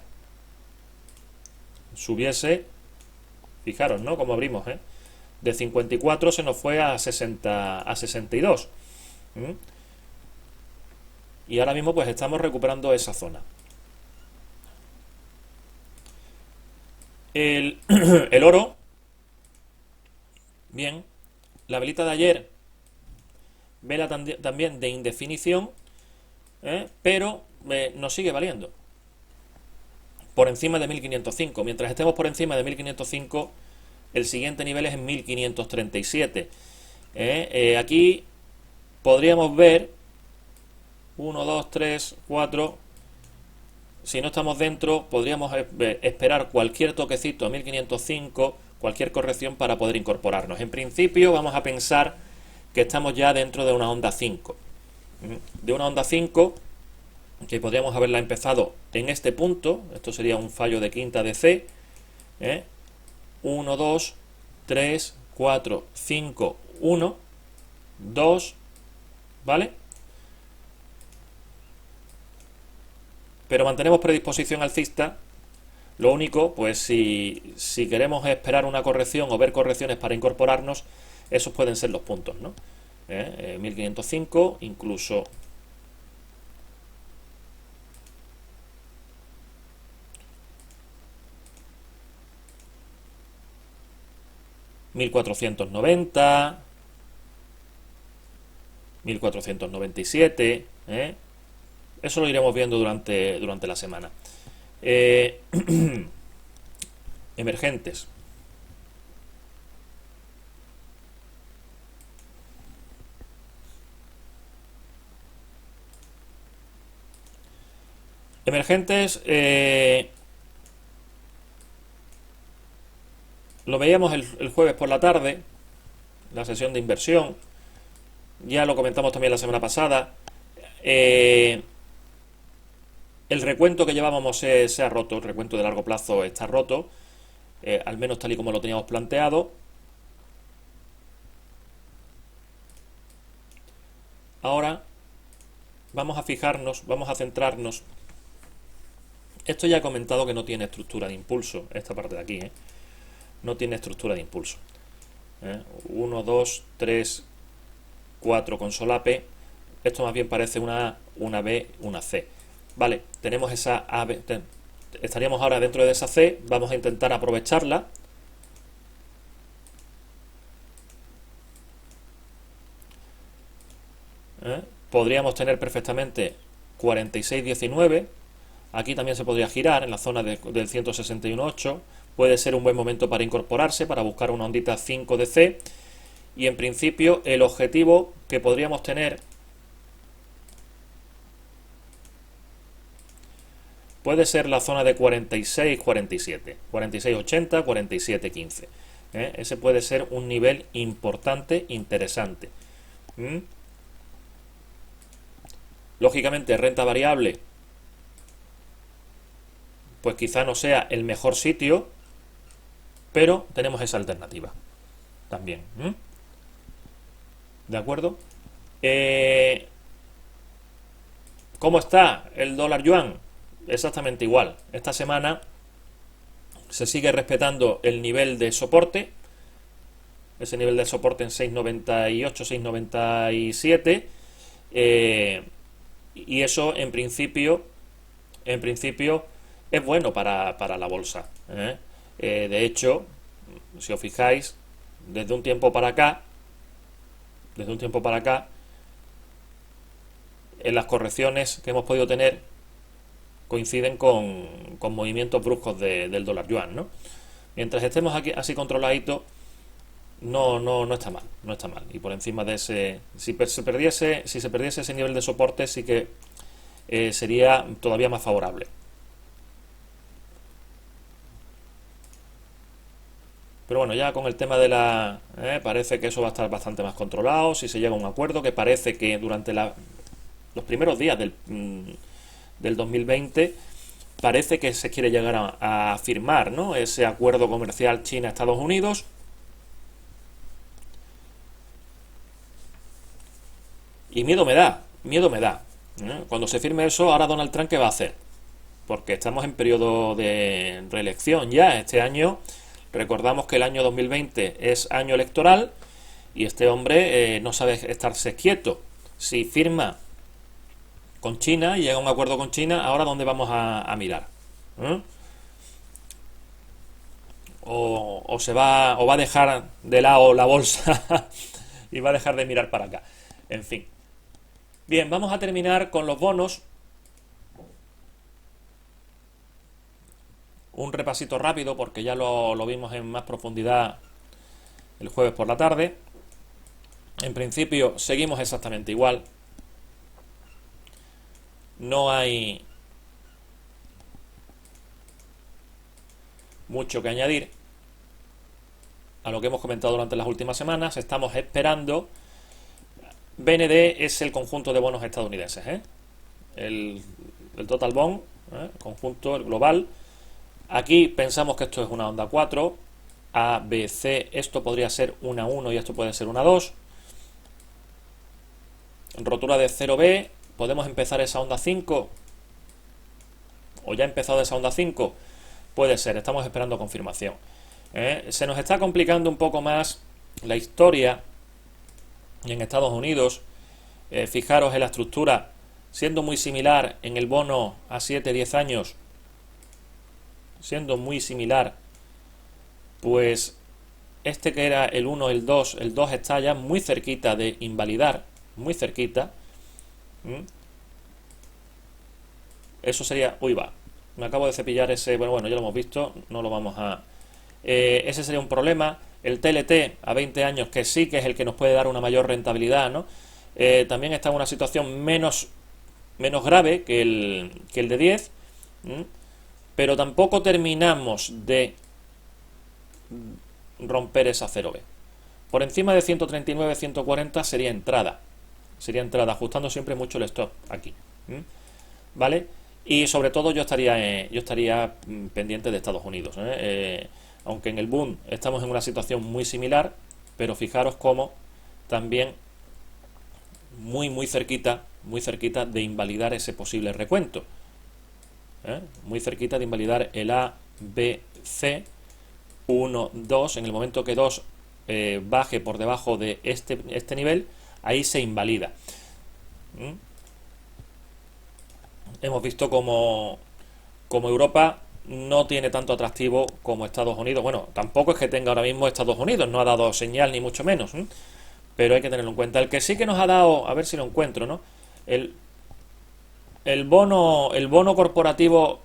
Fijaros, ¿no? Como abrimos, de 54 se nos fue a 62. Y ahora mismo pues estamos recuperando esa zona. El oro, bien, la velita de ayer, vela también de indefinición, pero nos sigue valiendo por encima de 1505. Mientras estemos por encima de 1505, el siguiente nivel es en 1537. Aquí podríamos ver 1, 2, 3, 4. Si no estamos dentro, podríamos esperar cualquier toquecito a 1505, cualquier corrección para poder incorporarnos. En principio vamos a pensar que estamos ya dentro de una onda 5. De una onda 5 que podríamos haberla empezado en este punto. Esto sería un fallo de quinta de C. 1, 2, 3, 4, 5, 1, 2, ¿vale? Pero mantenemos predisposición alcista. Lo único, pues si queremos esperar una corrección o ver correcciones para incorporarnos, esos pueden ser los puntos, ¿no? 1505, incluso 1490, 1497, ¿eh? Eso lo iremos viendo durante la semana. Emergentes. Emergentes, lo veíamos el jueves por la tarde, la sesión de inversión. Ya lo comentamos también la semana pasada. El recuento que llevábamos se ha roto, el recuento de largo plazo está roto, al menos tal y como lo teníamos planteado. Ahora vamos a fijarnos, vamos a centrarnos. Esto ya he comentado que no tiene estructura de impulso, esta parte de aquí, ¿eh? No tiene estructura de impulso. 1, 2, 3, 4 con solape. Esto más bien parece una A, una B, una C. Vale, tenemos esa A, B. Estaríamos ahora dentro de esa C. Vamos a intentar aprovecharla. Podríamos tener perfectamente 46,19. Aquí también se podría girar en la zona del 161,8. Puede ser un buen momento para incorporarse, para buscar una ondita 5 de C. Y en principio el objetivo que podríamos tener puede ser la zona de 46,47, 46,80, 47,15. Ese puede ser un nivel importante, interesante. Lógicamente, renta variable, pues quizá no sea el mejor sitio, pero tenemos esa alternativa también. ¿De acuerdo? ¿Cómo está el dólar yuan? Exactamente igual. Esta semana se sigue respetando el nivel de soporte, ese nivel de soporte en 6,98, 6,97, y eso en principio es bueno para la bolsa. De hecho, si os fijáis, desde un tiempo para acá, en las correcciones que hemos podido tener coinciden con movimientos bruscos del dólar yuan, ¿no? Mientras estemos aquí así controladito, no está mal, no está mal. Y por encima de ese, si se perdiese ese nivel de soporte, sí que sería todavía más favorable. Pero bueno, ya con el tema de la... parece que eso va a estar bastante más controlado, si se llega a un acuerdo, que parece que durante los primeros días del 2020 parece que se quiere llegar a firmar, ¿no?, ese acuerdo comercial China-Estados Unidos. Y miedo me da. Cuando se firme eso, ahora Donald Trump, ¿qué va a hacer? Porque estamos en periodo de reelección ya. Este año, recordamos que el año 2020 es año electoral y este hombre no sabe estarse quieto. Si firma con China y llega a un acuerdo con China, ¿ahora dónde vamos a mirar? O va a dejar de lado la bolsa y va a dejar de mirar para acá. En fin. Bien, vamos a terminar con los bonos. Un repasito rápido porque ya lo vimos en más profundidad el jueves por la tarde. En principio seguimos exactamente igual. No hay mucho que añadir a lo que hemos comentado durante las últimas semanas. Estamos esperando. BND es el conjunto de bonos estadounidenses, el Total Bond, conjunto, el global. Aquí pensamos que esto es una onda 4, A, B, C, esto podría ser una 1 y esto puede ser una 2. Rotura de 0B, ¿podemos empezar esa onda 5? ¿O ya ha empezado esa onda 5? Puede ser, estamos esperando confirmación. Se nos está complicando un poco más la historia en Estados Unidos. Fijaros en la estructura, siendo muy similar en el bono a 7-10 años, siendo muy similar, pues este que era el 1, el 2 está ya muy cerquita de invalidar, muy cerquita. Eso sería, uy va, me acabo de cepillar ese, bueno, ya lo hemos visto, no lo vamos a... ese sería un problema. El TLT a 20 años, que sí que es el que nos puede dar una mayor rentabilidad, ¿no? También está en una situación menos grave que el de 10, pero tampoco terminamos de romper esa 0B. Por encima de 139, 140 sería entrada, ajustando siempre mucho el stop aquí, ¿vale? Y sobre todo yo estaría pendiente de Estados Unidos, aunque en el boom estamos en una situación muy similar, pero fijaros cómo también muy cerquita de invalidar ese posible recuento, muy cerquita de invalidar el A, B, C, 1, 2, en el momento que 2 baje por debajo de este nivel, ahí se invalida. Hemos visto como Europa no tiene tanto atractivo como Estados Unidos. Bueno, tampoco es que tenga ahora mismo Estados Unidos, no ha dado señal ni mucho menos, pero hay que tenerlo en cuenta. El que sí que nos ha dado, a ver si lo encuentro, ¿no? El bono corporativo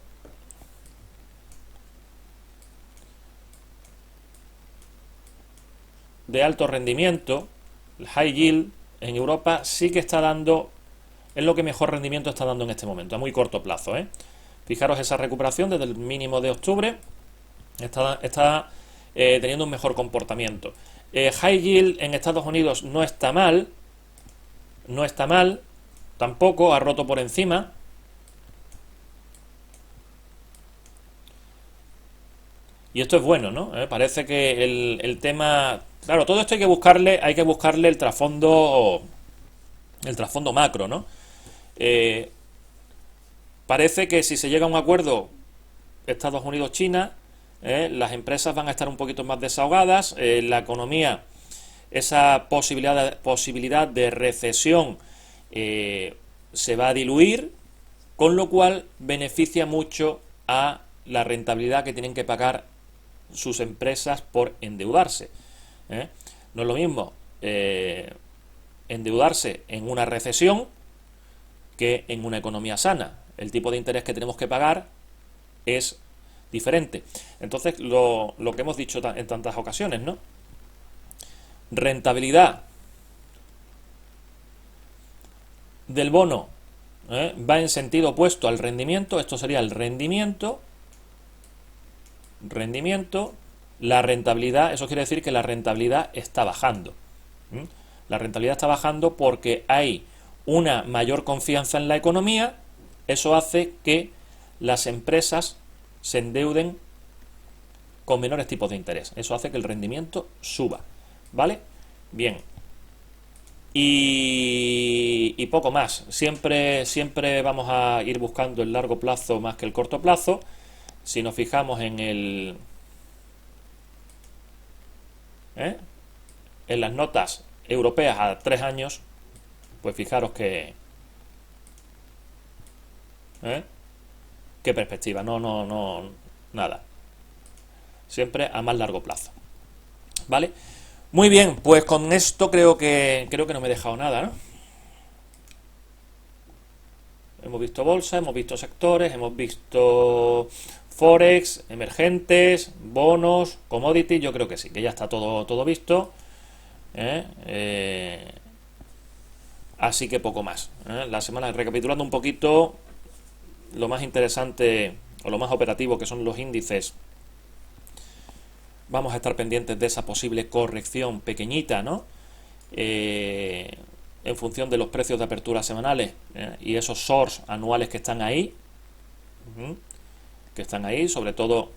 de alto rendimiento, el high yield, en Europa sí que está dando, es lo que mejor rendimiento está dando en este momento, a muy corto plazo, Fijaros esa recuperación desde el mínimo de octubre, está teniendo un mejor comportamiento. High yield en Estados Unidos no está mal, tampoco ha roto por encima. Y esto es bueno, ¿no? Parece que el tema... Claro, todo esto hay que buscarle el trasfondo macro, ¿no? Parece que si se llega a un acuerdo Estados Unidos-China, las empresas van a estar un poquito más desahogadas, la economía, esa posibilidad de recesión se va a diluir, con lo cual beneficia mucho a la rentabilidad que tienen que pagar sus empresas por endeudarse. No es lo mismo endeudarse en una recesión que en una economía sana. El tipo de interés que tenemos que pagar es diferente. Entonces, lo que hemos dicho en tantas ocasiones, ¿no? Rentabilidad del bono va en sentido opuesto al rendimiento. Esto sería el rendimiento. La rentabilidad, eso quiere decir que la rentabilidad está bajando. La rentabilidad está bajando porque hay una mayor confianza en la economía. Eso hace que las empresas se endeuden con menores tipos de interés. Eso hace que el rendimiento suba, ¿vale? Bien. Y poco más. Siempre vamos a ir buscando el largo plazo más que el corto plazo. Si nos fijamos en las notas europeas a 3 años, pues fijaros que qué perspectiva, no, nada. Siempre a más largo plazo. ¿Vale? Muy bien, pues con esto creo que no me he dejado nada, ¿no? Hemos visto bolsa, hemos visto sectores, hemos visto forex, emergentes, bonos, commodities. Yo creo que sí, que ya está todo visto. Así que poco más. La semana, recapitulando un poquito, lo más interesante o lo más operativo que son los índices, vamos a estar pendientes de esa posible corrección pequeñita, ¿no? En función de los precios de apertura semanales y esos shorts anuales que están ahí, sobre todo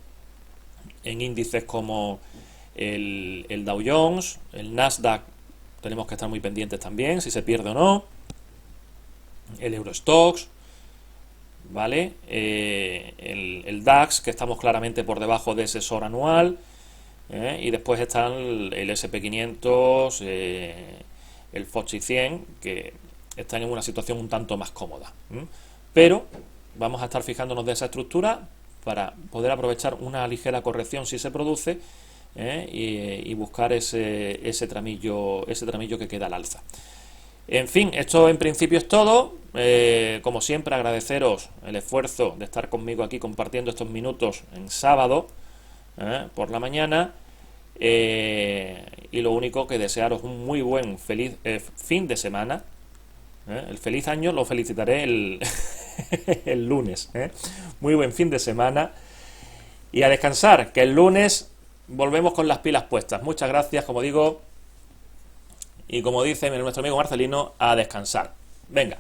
en índices como el Dow Jones, el Nasdaq, tenemos que estar muy pendientes también, si se pierde o no, el Eurostoxx, ¿vale? El DAX, que estamos claramente por debajo de ese SOR anual, y después están el SP500, el FTSE 100, que están en una situación un tanto más cómoda. Pero vamos a estar fijándonos de esa estructura para poder aprovechar una ligera corrección si se produce y buscar ese tramillo que queda al alza. En fin, esto en principio es todo. Como siempre, agradeceros el esfuerzo de estar conmigo aquí compartiendo estos minutos en sábado por la mañana. Y lo único que desearos un muy buen feliz fin de semana. El feliz año lo felicitaré el lunes. Muy buen fin de semana. Y a descansar, que el lunes volvemos con las pilas puestas. Muchas gracias, como digo. Y como dice nuestro amigo Marcelino, a descansar. Venga.